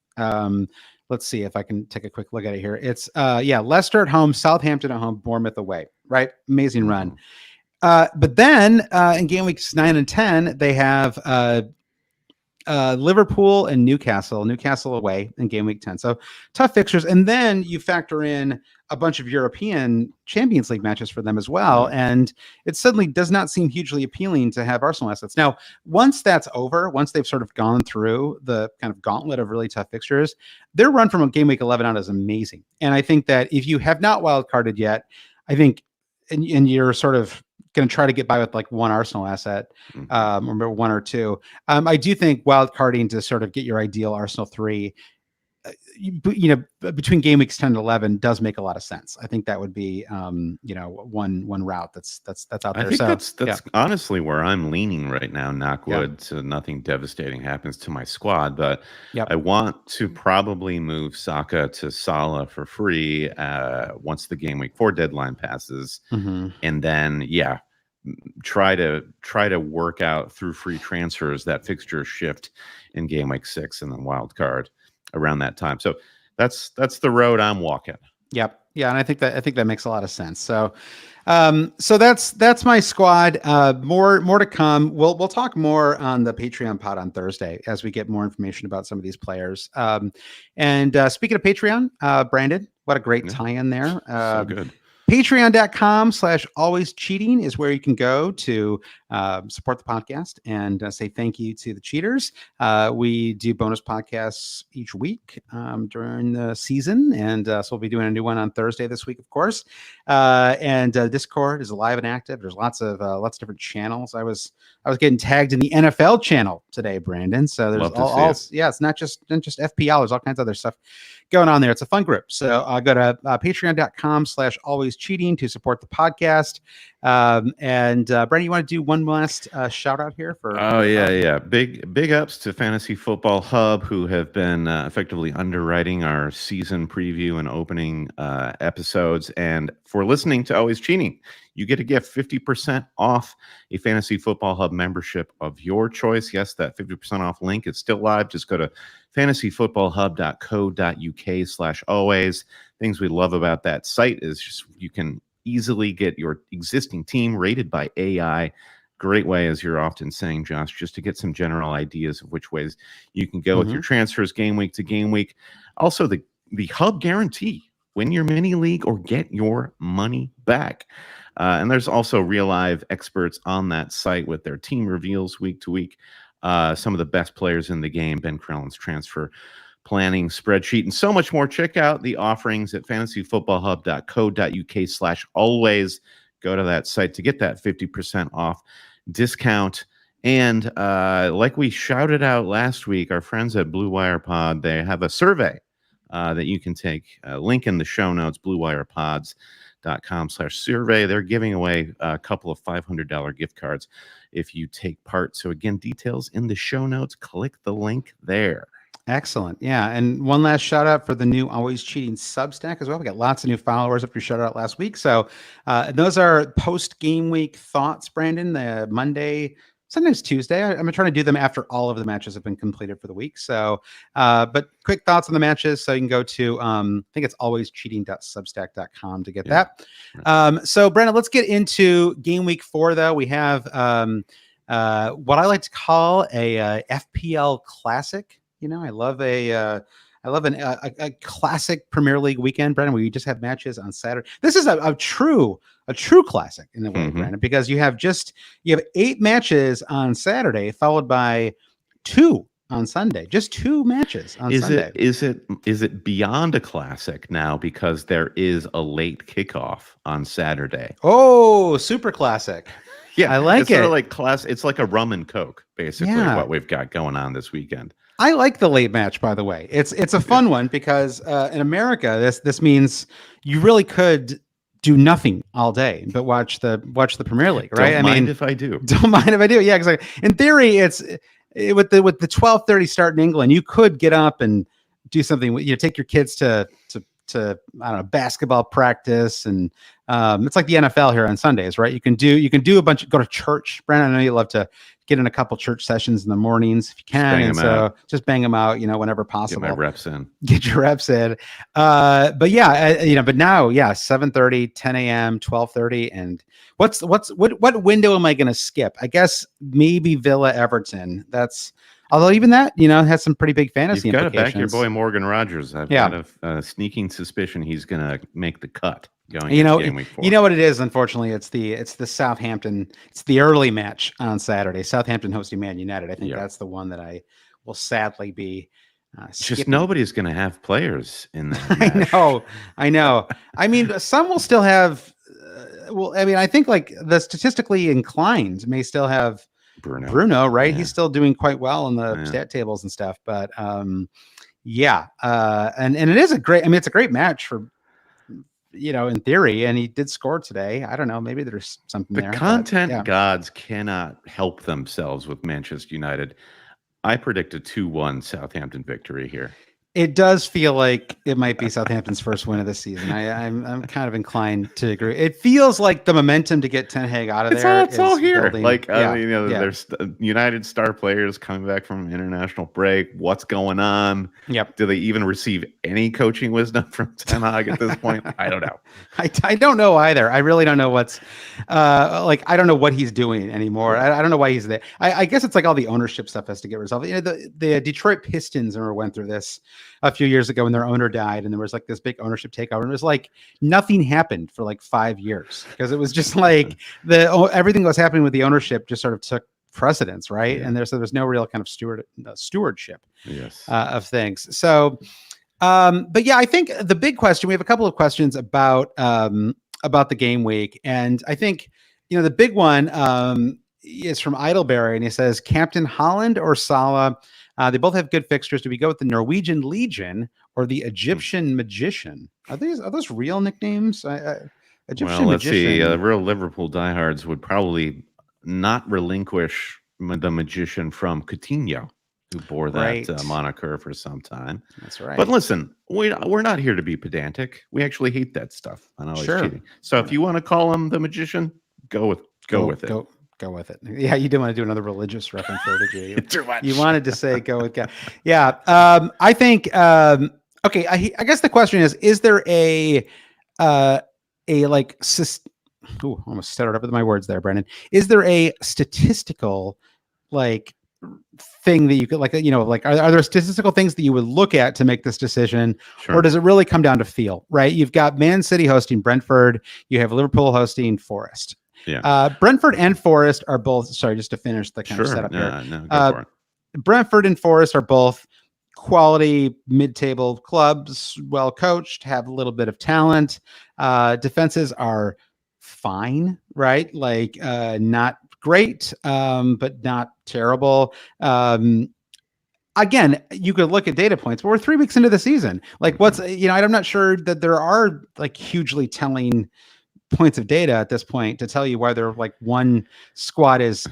Let's see if I can take a quick look at it here. It's Leicester at home, Southampton at home, Bournemouth away, right? Amazing run. But then in Gameweeks 9 and 10, they have Liverpool and Newcastle away in game week 10. So tough fixtures. And then you factor in a bunch of European Champions League matches for them as well. And it suddenly does not seem hugely appealing to have Arsenal assets. Now, once that's over, once they've sort of gone through the kind of gauntlet of really tough fixtures, their run from game week 11 on is amazing. And I think that if you have not wildcarded yet, I think, and you're sort of going to try to get by with like one Arsenal asset, or one or two. I do think wild carding to sort of get your ideal Arsenal 3 between game weeks 10 and 11 does make a lot of sense. I think that would be, one route that's out there. I think that's honestly where I'm leaning right now. Knock wood, so nothing devastating happens to my squad. But I want to probably move Saka to Salah for free once the game week 4 deadline passes, and then try to work out through free transfers that fixture shift in game week 6 and then wild card around that time. So that's the road I'm walking. Yep. Yeah, and I think that makes a lot of sense. So that's my squad. More to come. We'll talk more on the Patreon pod on Thursday as we get more information about some of these players. And speaking of Patreon, Brandon, what a great tie-in there. So good. Patreon.com/alwayscheating is where you can go to support the podcast and say thank you to the cheaters. We do bonus podcasts each week during the season, and so we'll be doing a new one on Thursday this week, of course. And Discord is alive and active. There's lots of different channels. I was getting tagged in the NFL channel today, Brandon. So there's it's not just FPL. There's all kinds of other stuff going on there. It's a fun group. So go to patreon.com/alwayscheating to support the podcast. And Brandon, you want to do one last shout out here for? Oh yeah. Big ups to Fantasy Football Hub, who have been effectively underwriting our season preview and opening episodes. And for listening to Always Cheating, you get a gift, 50% off a Fantasy Football Hub membership of your choice. Yes, that 50% off link is still live. Just go to fantasyfootballhub.co.uk/always. Things we love about that site is just you can easily get your existing team rated by AI. Great way, as you're often saying, Josh, just to get some general ideas of which ways you can go with your transfers game week to game week. Also, the Hub guarantee. Win your mini league or get your money back. And there's also real live experts on that site with their team reveals week to week. Some of the best players in the game, Ben Crellin's transfer planning spreadsheet, and so much more. Check out the offerings at fantasyfootballhub.co.uk/always. Go to that site to get that 50% off discount. And like we shouted out last week, our friends at Blue Wire Pod, they have a survey that you can take. Link in the show notes, bluewirepods.com/survey. They're giving away a couple of $500 gift cards if you take part. So again, details in the show notes. Click the link there. Excellent. Yeah. And one last shout out for the new Always Cheating Substack as well. We got lots of new followers after we shouted out last week. So those are post game week thoughts, Brandon, the Monday, sometimes Tuesday. I'm trying to do them after all of the matches have been completed for the week. So, but quick thoughts on the matches. So you can go to, I think it's alwayscheating.substack.com to get that. So Brandon, let's get into game week 4 though. We have what I like to call a FPL classic. You know, I love a classic Premier League weekend, Brandon, where you just have matches on Saturday. This is a true classic in a way, Brandon, because you have 8 matches on Saturday, followed by 2 on Sunday. Just 2 matches on Sunday. Is it beyond a classic now because there is a late kickoff on Saturday? Oh, super classic. Yeah, I like it's it. Sort of like it's like a rum and coke, basically, what we've got going on this weekend. I like the late match, by the way. It's a fun one because in America, this means you really could do nothing all day but watch the Premier League, right? Don't mind if I do. Don't mind if I do. Yeah, exactly. In theory, with the 12:30 start in England, you could get up and do something. Take your kids to I don't know, basketball practice, and it's like the NFL here on Sundays, right? You can do a bunch. Go to church, Brandon. I know you love to get in a couple church sessions in the mornings if you can, and so just bang them out, whenever possible. Get my reps in. Get your reps in. But yeah, but now, 7:30, 10 a.m., 12:30, and what window am I going to skip? I guess maybe Villa Everton. Although even that, has some pretty big fantasy implications. You've got to back your boy Morgan Rogers. I've got a sneaking suspicion he's going to make the cut going into Game Week 4. You know what it is, unfortunately? It's the Southampton. It's the early match on Saturday. Southampton hosting Man United. I think that's the one that I will sadly be skipping. Just nobody's going to have players in that match. I know. I mean, some will still have... I think like the statistically inclined may still have Bruno, right? Yeah. He's still doing quite well in the stat tables and stuff, but Yeah, and it is a great. I mean, it's a great match for, in theory, and he did score today. I don't know. Maybe there's something there. The content gods cannot help themselves with Manchester United. I predict a 2-1 Southampton victory here. It does feel like it might be Southampton's first win of the season. I'm kind of inclined to agree. It feels like the momentum to get Ten Hag out of there. It's all here. Building. Like, there's United star players coming back from international break. What's going on? Yep. Do they even receive any coaching wisdom from Ten Hag at this point? I don't know. I don't know either. I really don't know what's I don't know what he's doing anymore. I don't know why he's there. I guess it's like all the ownership stuff has to get resolved. The Detroit Pistons went through this a few years ago when their owner died, and there was like this big ownership takeover, and it was like nothing happened for like 5 years because it was just like everything that was happening with the ownership just sort of took precedence, right? And there's no real kind of stewardship of things. So but yeah, I think the big question, we have a couple of questions about the game week, and I think the big one is from Idleberry, and he says Captain Haaland or Salah. They both have good fixtures. Do we go with the Norwegian Legion or the Egyptian Magician? Are those real nicknames? Egyptian Magician. See. Real Liverpool diehards would probably not relinquish the Magician from Coutinho, who bore that moniker for some time. That's right. But listen, we're not here to be pedantic. We actually hate that stuff. I know it's cheating. So if you want to call him the Magician, go with it. Go with it. Yeah, you didn't want to do another religious reference there, did you? Too much. You wanted to say go with God. Yeah. I think okay, I guess the question is there a almost stuttered up with my words there, Brendan. Is there a statistical thing that you could are there statistical things that you would look at to make this decision? Sure. Or does it really come down to feel, right? You've got Man City hosting Brentford, you have Liverpool hosting Forest. Yeah. Brentford and Forest are both, sorry, just to finish the kind of setup here. No, go for it. Brentford and Forest are both quality mid-table clubs, well coached, have a little bit of talent. Defenses are fine, right? Not great, but not terrible. Again, you could look at data points, but we're 3 weeks into the season. I'm not sure that there are hugely telling points of data at this point to tell you whether one squad is,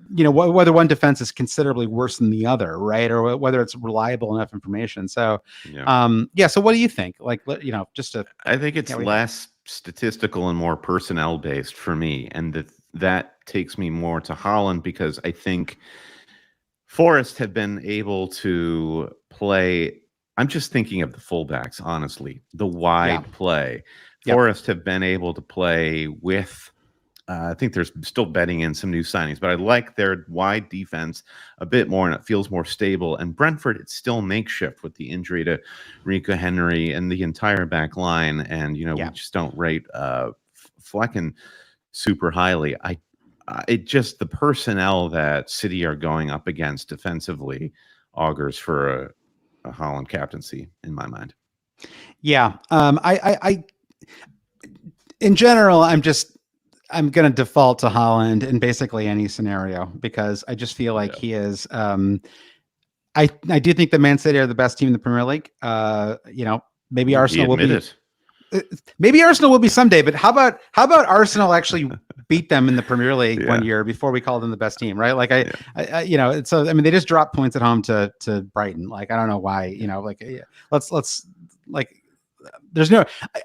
whether one defense is considerably worse than the other, right? Or whether it's reliable enough information. So, so what do you think? I think it's less statistical and more personnel based for me. And that takes me more to Haaland, because I think Forest have been able to play. I'm just thinking of the fullbacks, honestly, the wide play. Forest have been able to play with, I think there's still betting in some new signings, but I like their wide defense a bit more, and it feels more stable. And Brentford, it's still makeshift with the injury to Rico Henry and the entire back line. And, we just don't rate Flecken super highly. The personnel that City are going up against defensively augurs for a Haaland captaincy in my mind. Yeah. In general, I'm going to default to Haaland in basically any scenario, because I just feel like he is. I do think the Man City are the best team in the Premier League. Maybe Arsenal will be. Maybe Arsenal will be someday, but how about Arsenal actually beat them in the Premier League 1 year before we call them the best team, right? They just dropped points at home to Brighton. I don't know why. There's no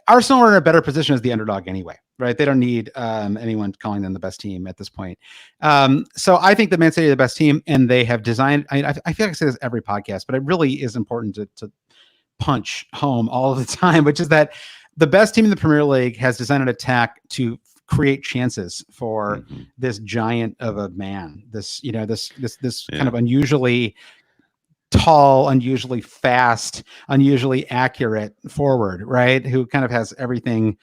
Arsenal are in a better position as the underdog anyway, right? They don't need anyone calling them the best team at this point. So I think the Man City are the best team, and they have designed. I feel like I say this every podcast, but it really is important to punch home all of the time, which is that the best team in the Premier League has designed an attack to create chances for this giant of a man. This kind of unusually tall, unusually fast, unusually accurate forward, right? Who kind of has everything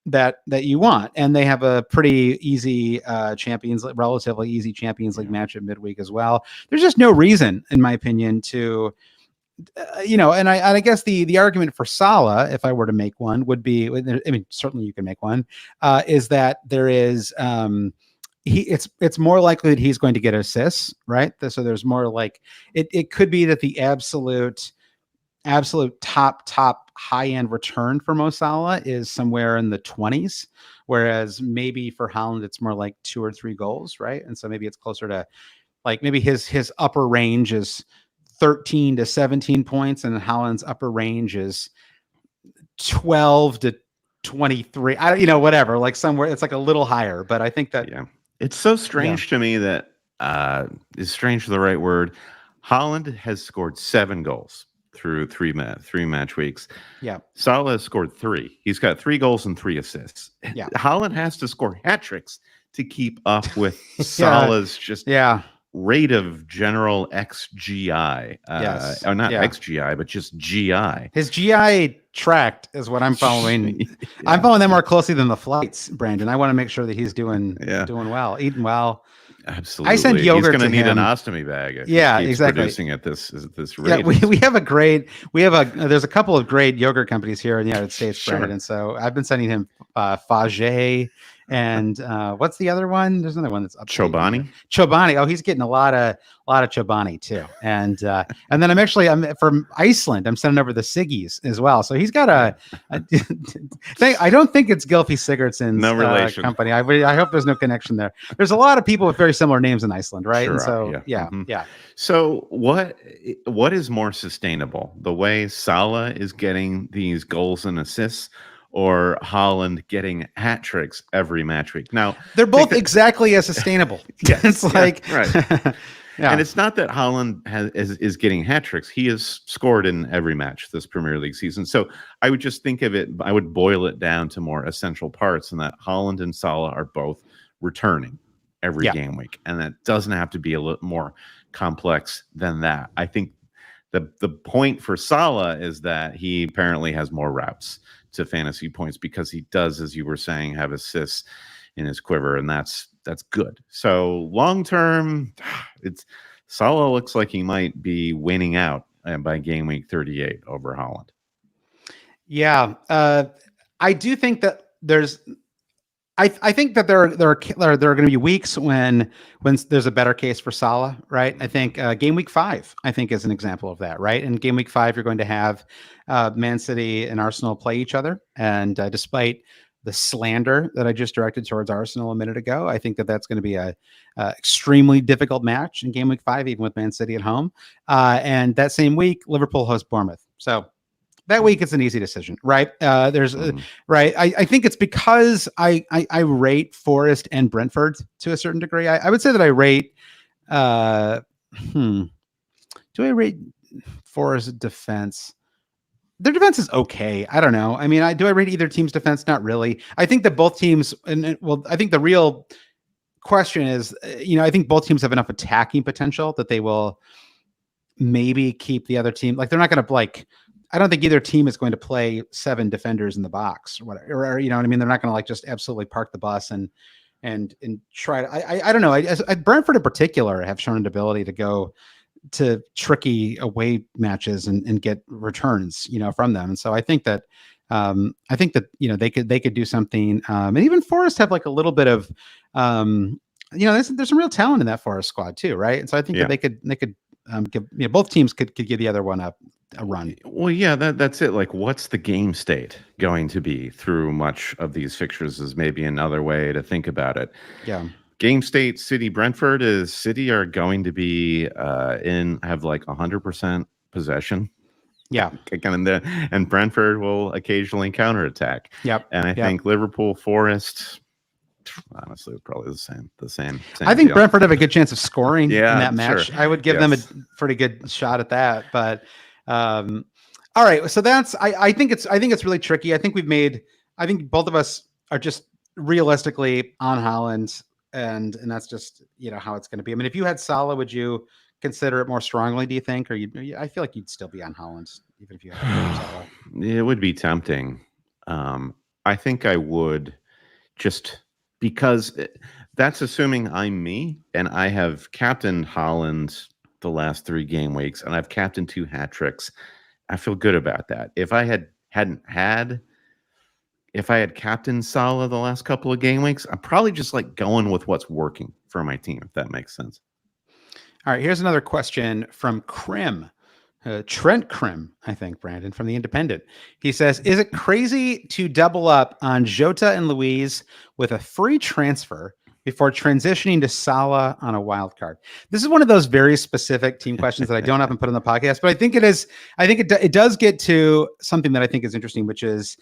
that you want. And they have a pretty easy relatively easy Champions League match at midweek as well. There's just no reason, in my opinion, to and I guess the argument for Salah, if I were to make one, would be, I mean, certainly you can make one, is that there is it's more likely that he's going to get assists, right? So there's more it could be that the absolute absolute top high end return for Mo Salah is somewhere in the 20s, whereas maybe for Haaland it's more like 2 or 3 goals, right? And so maybe it's closer to like maybe his upper range is 13 to 17 points, and Haaland's upper range is 12 to 23. Whatever, like somewhere it's like a little higher. But I think that it's so strange to me that is strange the right word. Haaland has scored 7 goals through three match weeks. Yeah. Salah has scored 3. He's got 3 goals and 3 assists. Yeah. Haaland has to score hat tricks to keep up with Salah's rate of general XGI. Yes. Or not XGI, but just GI. His GI tracked is what I'm following. I'm following that more closely than the flights, Brandon. I want to make sure that he's doing well, eating well. Absolutely. I send yogurt. He's going to need him. an ostomy bag. If he keeps producing at this rate. Yeah, there's a couple of great yogurt companies here in the United States, Brandon. And so I've been sending him Faget and what's the other one? There's another one that's up. Chobani. Oh, he's getting a lot of Chobani too. And then I'm from Iceland. I'm sending over the Siggies as well. So he's got I don't think it's Gylfi Sigurdsson's company. I hope there's no connection there. There's a lot of people with very similar names in Iceland, right? Sure, and so So what is more sustainable? The way Salah is getting these goals and assists, or Haaland getting hat tricks every match week? Now they're both exactly as sustainable. It's like right. And it's not that Haaland is getting hat tricks. He has scored in every match this Premier League season. So I would just think of it, I would boil it down to more essential parts, and that Haaland and Salah are both returning every game week. And that doesn't have to be a little more complex than that. I think the point for Salah is that he apparently has more routes to fantasy points because he does, as you were saying, have assists in his quiver, and that's good. So long term, Salah looks like he might be winning out by game week 38 over Haaland. Yeah, I do think that I think that there are going to be weeks when there's a better case for Salah, right? I think game week 5, I think, is an example of that, right? In game week 5, you're going to have Man City and Arsenal play each other, and despite the slander that I just directed towards Arsenal a minute ago, I think that that's going to be a extremely difficult match in game week 5, even with Man City at home. And that same week, Liverpool hosts Bournemouth. So that week, it's an easy decision, right? Right. I think it's because I rate Forest and Brentford to a certain degree. I would say that I rate. Do I rate Forest defense? Their defense is okay. I don't know. I mean, do I rate either team's defense? Not really. I think that both teams, I think the real question is, I think both teams have enough attacking potential that they will maybe keep the other team. Like, they're not going to I don't think either team is going to play 7 defenders in the box or whatever. Or, you know what I mean? They're not going to just absolutely park the bus and try to. I don't know. Brentford in particular have shown an ability to go to tricky away matches and get returns, from them. And so I think that they could do something. And even Forest have like a little bit of there's some real talent in that Forest squad too, right? And so I think that they could give both teams could give the other one a run. Well, yeah, that's it. Like, what's the game state going to be through much of these fixtures is maybe another way to think about it. Yeah. Game state City Brentford is City are going to be have like 100% possession. Yeah. And Brentford will occasionally counterattack. Yep. And I think Liverpool Forest, honestly, probably the same. I think deal. Brentford have a good chance of scoring in that match. Sure. I would give them a pretty good shot at that. But all right. So I think it's really tricky. I think both of us are just realistically on Haaland, and that's just how it's going to be. I mean, if you had Salah, would you consider it more strongly, do you think? Or I feel like you'd still be on Haaland even if you had Salah. It would be tempting. I think I would, just because that's assuming I'm me and I have captained Haaland the last 3 game weeks and I've captained 2 hat tricks. I feel good about that. If I had captained Salah the last couple of game weeks, I'm probably just like going with what's working for my team, if that makes sense. All right, here's another question from Krim. Trent Krim, I think, Brandon, from The Independent. He says, is it crazy to double up on Jota and Luiz with a free transfer before transitioning to Salah on a wild card? This is one of those very specific team questions that I don't often put on the podcast, but I think it is. I think it does get to something that I think is interesting, which is,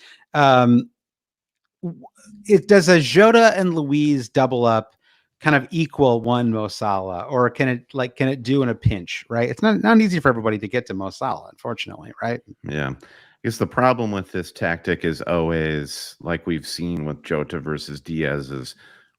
it does a Jota and Luiz double up kind of equal one Mo Salah, or can it do in a pinch, right? It's not easy for everybody to get to Mo Salah, unfortunately, right? Yeah. I guess the problem with this tactic is always, like we've seen with Jota versus Diaz, is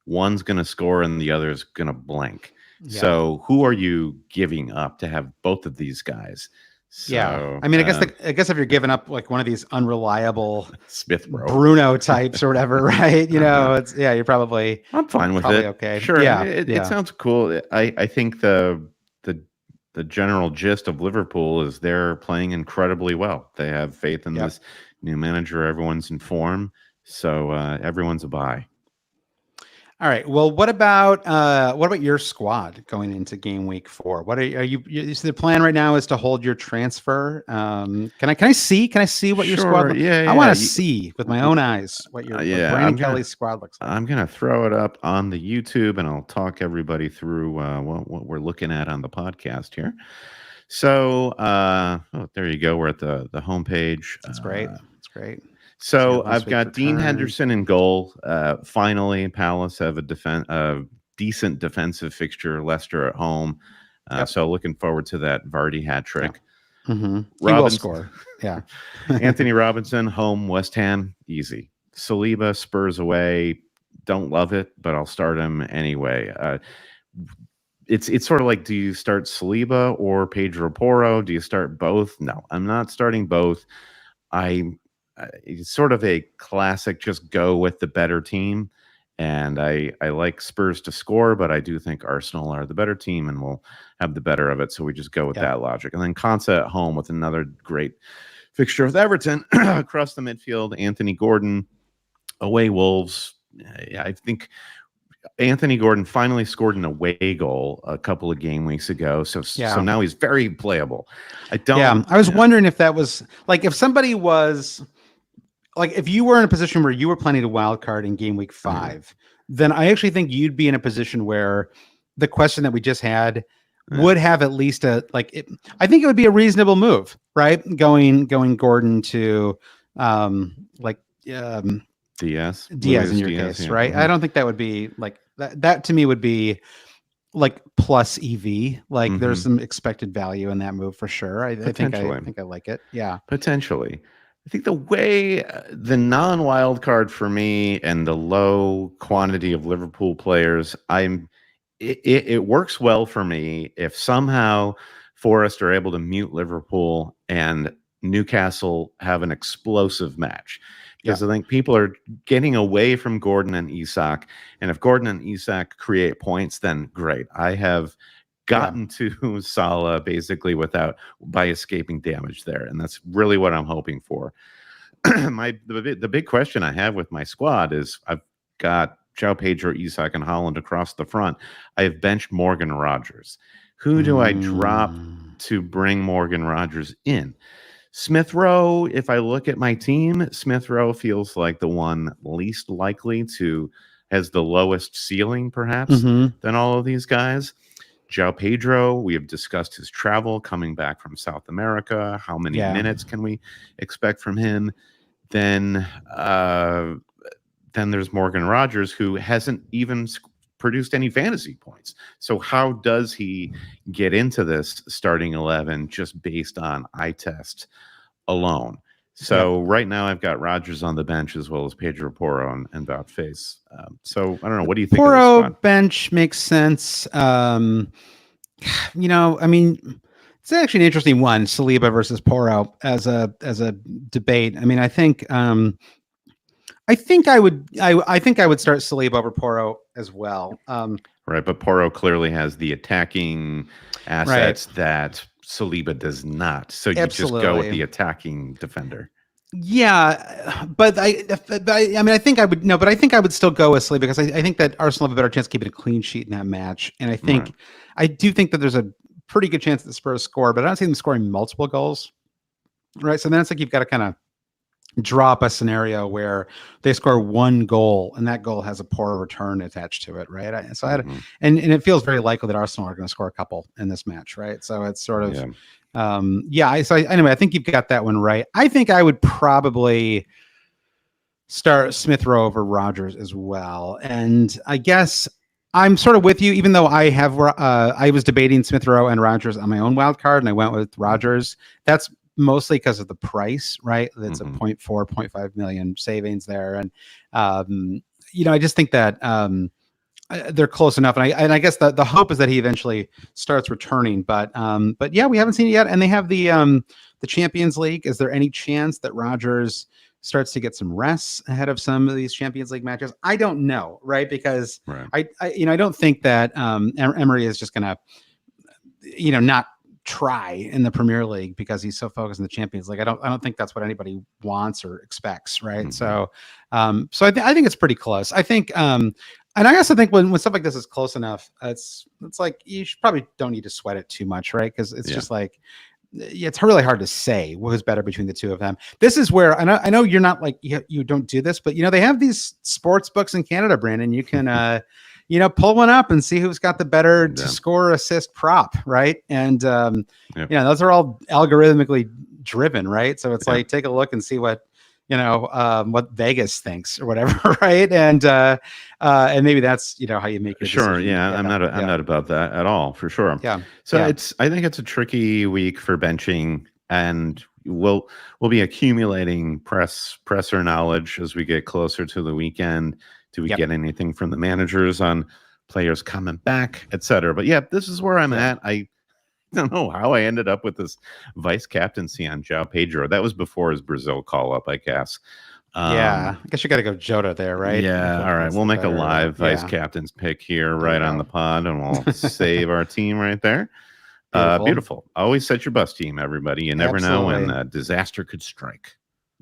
one's going to score and the other's going to blank. Yeah. So who are you giving up to have both of these guys? So, yeah, I mean, I guess if you're giving up like one of these unreliable Smith Bruno types or whatever, right? You know, it's you're probably. I'm fine with it. Okay, sure. Yeah, it sounds cool. I think the general gist of Liverpool is they're playing incredibly well. They have faith in this new manager. Everyone's in form, so everyone's a buy. All right. Well, what about your squad going into game week 4? What are you? Is the plan right now is to hold your transfer? Can I see what your squad? I want to see with my own eyes what your Brandon Kelly's squad looks like. I'm gonna throw it up on the YouTube and I'll talk everybody through what we're looking at on the podcast here. So there you go. We're at the homepage. That's great. That's great. So I've got Dean Henderson in goal. Finally, Palace have a decent defensive fixture. Leicester at home. So looking forward to that Vardy hat trick. Yeah. Mm-hmm. He will score. Yeah. Anthony Robinson, home, West Ham, easy. Saliba, Spurs away. Don't love it, but I'll start him anyway. It's sort of like, do you start Saliba or Pedro Porro? Do you start both? No, I'm not starting both. It's sort of a classic, just go with the better team. And I like Spurs to score, but I do think Arsenal are the better team and will have the better of it. So we just go with that logic. And then Konsa at home with another great fixture with Everton across the midfield. Anthony Gordon, away Wolves. I think Anthony Gordon finally scored an away goal a couple of game weeks ago. So now he's very playable. I was wondering if that was like, if somebody was like, if you were in a position where you were planning a wild card in game week 5, then I actually think you'd be in a position where the question that we just had would have at least I think it would be a reasonable move, right? Going Gordon to Diaz in your case, right? I don't think that would be like that to me would be like plus EV. Like there's some expected value in that move for sure. I think I like it. Yeah. Potentially. I think the way the non-wild card for me and the low quantity of Liverpool players, it works well for me if somehow Forest are able to mute Liverpool and Newcastle have an explosive match. Because I think people are getting away from Gordon and Isak. And if Gordon and Isak create points, then great. I have gotten to Salah basically by escaping damage there. And that's really what I'm hoping for. The big question I have with my squad is I've got João Pedro, Isak, and Haaland across the front. I have benched Morgan Rogers. Who do I drop to bring Morgan Rogers in? Smith Rowe, if I look at my team, Smith Rowe feels like the one least likely has the lowest ceiling, perhaps, than all of these guys. João Pedro, we have discussed his travel coming back from South America. How many minutes can we expect from him? Then there's Morgan Rogers, who hasn't even produced any fantasy points. So how does he get into this starting 11 just based on eye test alone? So right now I've got Rogers on the bench as well as Pedro Porro and Bout Face. So I don't know. What do you think? Porro bench makes sense. I mean, it's actually an interesting one, Saliba versus Porro as a debate. I mean, I think I would start Saliba over Porro as well. Right, but Porro clearly has the attacking assets that Saliba does not. So you just go with the attacking defender. Yeah, but I think I would still go with Saliba because I think that Arsenal have a better chance of keeping a clean sheet in that match. And I do think that there's a pretty good chance that the Spurs score, but I don't see them scoring multiple goals. Right. So then it's like you've got to kind of draw up a scenario where they score one goal and that goal has a poor return attached to it. Right. And it feels very likely that Arsenal are going to score a couple in this match. Right. So it's sort of, anyway, I think you've got that one right. I think I would probably start Smith Rowe over Rodgers as well. And I guess I'm sort of with you, even though I was debating Smith Rowe and Rodgers on my own wild card and I went with Rodgers. That's mostly because of the price, right? It's a 0.5 million savings there. And, I just think that they're close enough. And I guess the hope is that he eventually starts returning, but yeah, we haven't seen it yet. And they have the Champions League. Is there any chance that Rodgers starts to get some rests ahead of some of these Champions League matches? I don't know, right? Because I don't think that Emery is just going to, not try in the Premier League because he's so focused on the Champions League. I don't think that's what anybody wants or expects, right? So I think it's pretty close. I think, and I also think when stuff like this is close enough, it's like you probably don't need to sweat it too much, right? Because it's just like, it's really hard to say who's better between the two of them. This is where I know you're not like you don't do this, but they have these sports books in Canada, Brandon. You can pull one up and see who's got the better to score assist prop, right? And those are all algorithmically driven, right? So it's like take a look and see what what Vegas thinks or whatever, right? And maybe that's how you make your decision. Yeah, I'm not about that at all, for sure. Yeah. So I think it's a tricky week for benching, and we'll be accumulating presser knowledge as we get closer to the weekend. Do we get anything from the managers on players coming back, etc.? But this is where I'm at. I don't know how I ended up with this vice captaincy on Pedro. That was before his Brazil call up, I guess. I guess you got to go Jota there, right? Yeah. All right. We'll make a live vice captain's pick here right on the pod, and we'll save our team right there. Beautiful. Always set your bus team, everybody. You never know when a disaster could strike.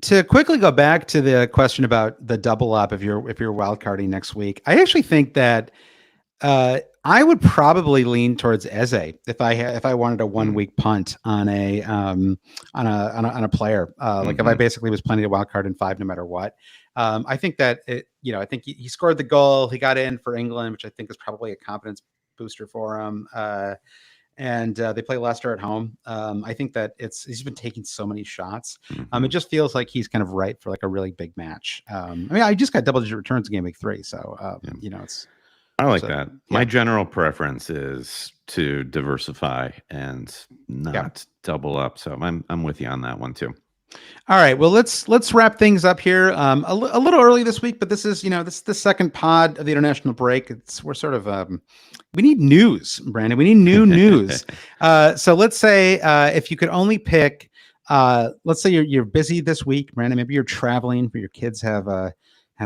To quickly go back to the question about the double up if you're wildcarding next week, I actually think that I would probably lean towards Eze if I wanted a 1 week punt on a player. Like if I basically was planning to wildcard in 5 no matter what. I think that I think he scored the goal. He got in for England, which I think is probably a confidence booster for him. And they play Leicester at home. I think that he's been taking so many shots. It just feels like he's kind of right for like a really big match. I just got double-digit returns in Gameweek 3, so I like that. My general preference is to diversify and not double up. So I'm with you on that one too. All right. Well, let's wrap things up here. A little early this week, but this is the second pod of the international break. We're sort of we need news, Brandon. We need new news. So let's say if you could only pick, let's say you're busy this week, Brandon. Maybe you're traveling, but your kids have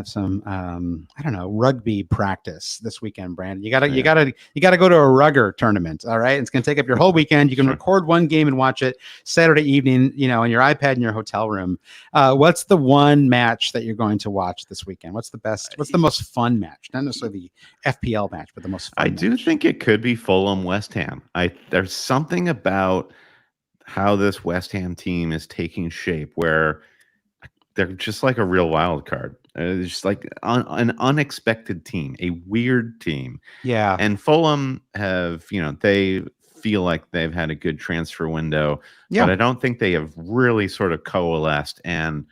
some I don't know, rugby practice this weekend, Brandon. You gotta go to a rugger tournament. All right. It's gonna take up your whole weekend. You can record one game and watch it Saturday evening, on your iPad in your hotel room. What's the one match that you're going to watch this weekend? What's the most fun match? Not necessarily the FPL match, but the most fun I do think it could be Fulham West Ham. There's something about how this West Ham team is taking shape where they're just like a real wild card. It's just like an unexpected team, a weird team. Yeah. And Fulham have, they feel like they've had a good transfer window, but I don't think they have really sort of coalesced and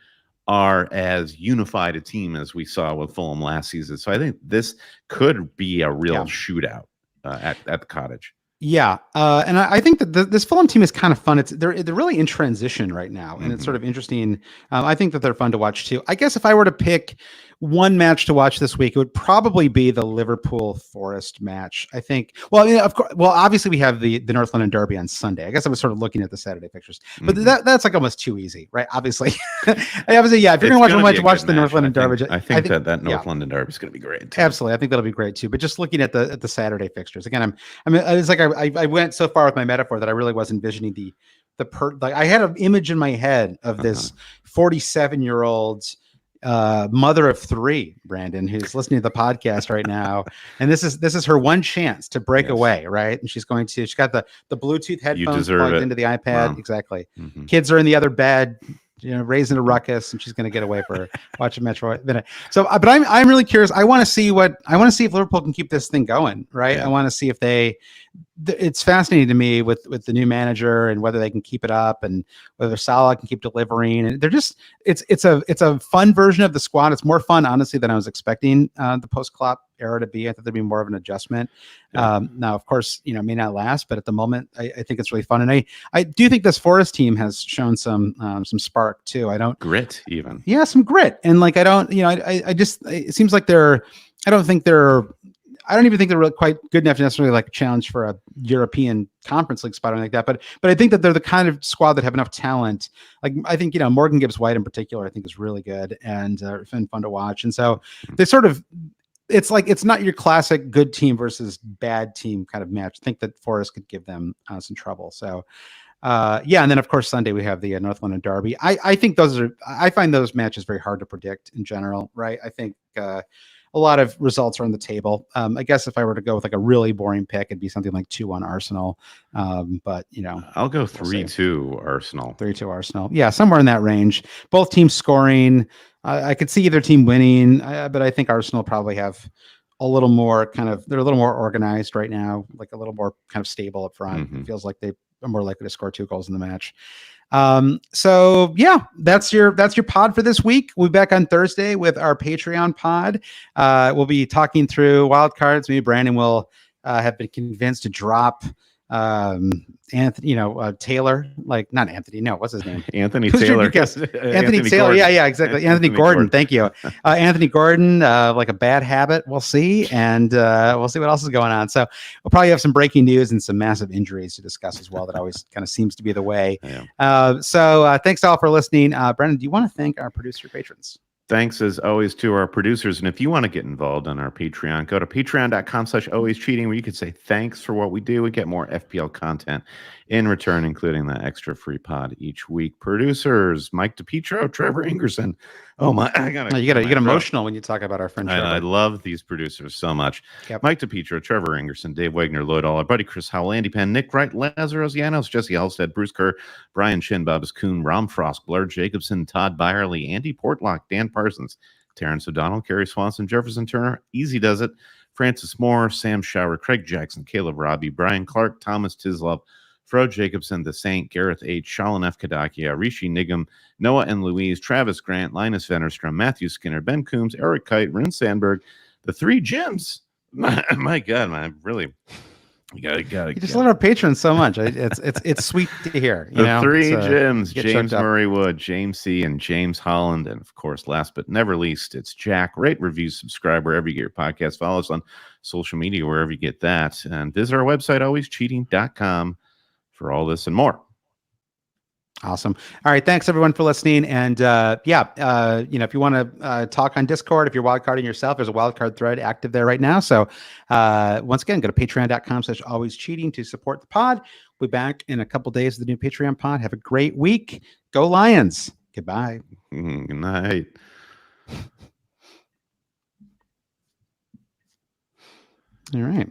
are as unified a team as we saw with Fulham last season. So I think this could be a real shootout at the Cottage. Yeah, and I think that this Fulham team is kind of fun. They're really in transition right now, and it's sort of interesting. I think that they're fun to watch too. I guess if I were to pick one match to watch this week, it would probably be the Liverpool Forest match. I think. Well, of course. Well, obviously we have the North London Derby on Sunday. I guess I was sort of looking at the Saturday fixtures, but that's like almost too easy, right? Obviously, if you're going to watch the North London Derby, I think that North London Derby is going to be great too. Absolutely, I think that'll be great too. But just looking at the Saturday fixtures again, it's like I went so far with my metaphor that I really was envisioning like I had an image in my head of this 47-year-old mother of 3, Brandon, who's listening to the podcast right now, and this is her one chance to break away, right? And she's got the Bluetooth headphones plugged into the iPad. Wow. Exactly. Mm-hmm. Kids are in the other bed, raising a ruckus, and she's going to get away for watching Metro. So, but I'm really curious. I want to see if Liverpool can keep this thing going, right? Yeah. I want to see if it's fascinating to me with the new manager and whether they can keep it up and whether Salah can keep delivering. And they're just, it's a fun version of the squad. It's more fun, honestly, than I was expecting the post-Klopp era to be. I thought there'd be more of an adjustment. Yeah. Now, of course, it may not last, but at the moment, I think it's really fun. And I do think this Forest team has shown some spark too. Grit even. Yeah, some grit. And like, it seems like I don't even think they're really quite good enough to necessarily like challenge for a European Conference League spot or anything like that. But I think that they're the kind of squad that have enough talent. Like I think, Morgan Gibbs-White in particular, I think is really good and been fun to watch. And so they it's like, it's not your classic good team versus bad team kind of match. I think that Forest could give them some trouble. So and then of course Sunday we have the North London Derby. I think I find those matches very hard to predict in general, right? I think a lot of results are on the table. I guess if I were to go with like a really boring pick, it'd be something like 2-1 Arsenal. But I'll go 3-2 Arsenal. 3-2 Arsenal. Yeah, somewhere in that range. Both teams scoring. I could see either team winning, but I think Arsenal probably have a little more they're a little more organized right now, like a little more kind of stable up front. Mm-hmm. It feels like they are more likely to score 2 goals in the match. So yeah, that's your pod for this week. We'll be back on Thursday with our Patreon pod. We'll be talking through wild cards. Maybe Brandon will have been convinced to drop Anthony, Taylor, like not Anthony. No, what's his name? Anthony Taylor. Anthony Taylor. Gordon. Yeah, exactly. Anthony Gordon. Thank you. Anthony Gordon, like a bad habit. We'll see. And we'll see what else is going on. So we'll probably have some breaking news and some massive injuries to discuss as well. That always kind of seems to be the way. Yeah. So thanks all for listening. Brendan, do you want to thank our producer patrons? Thanks, as always, to our producers. And if you want to get involved on our Patreon, go to patreon.com/alwayscheating, where you can say thanks for what we do. We get more FPL content in return, including that extra free pod each week. Producers, Mike DePietro, Trevor Ingerson. Oh, my. You get emotional when you talk about our friend Trevor. I love these producers so much. Yep. Mike DePietro, Trevor Ingerson, Dave Wagner, Lloyd All, our buddy Chris Howell, Andy Penn, Nick Wright, Lazarus Llanos, Jesse Halstead, Bruce Kerr, Brian Chin, Bobs Kuhn, Rom Frost, Blair Jacobson, Todd Byerly, Andy Portlock, Dan Parsons, Terrence O'Donnell, Kerry Swanson, Jefferson Turner, Easy Does It, Francis Moore, Sam Shower, Craig Jackson, Caleb Robbie, Brian Clark, Thomas Tislov, Fro Jacobson, The Saint, Gareth H., Shalin F. Kadakia, Rishi Nigam, Noah and Louise, Travis Grant, Linus Vennerstrom, Matthew Skinner, Ben Coombs, Eric Kite, Rin Sandberg, the 3 Jims. My God, man, really. You just love our patrons so much. It's sweet to hear. The 3 Jims, James Murray Wood, James C., and James Holland. And of course, last but never least, it's Jack. Rate, review, subscribe wherever you get your podcast. Follow us on social media, wherever you get that. And visit our website, alwayscheating.com, for all this and more. Awesome. All right. Thanks everyone for listening. And if you want to talk on Discord, if you're wildcarding yourself, there's a wildcard thread active there right now. So once again, go to patreon.com/alwayscheating to support the pod. We'll be back in a couple days with the new Patreon pod. Have a great week. Go Lions. Goodbye. Good night. All right.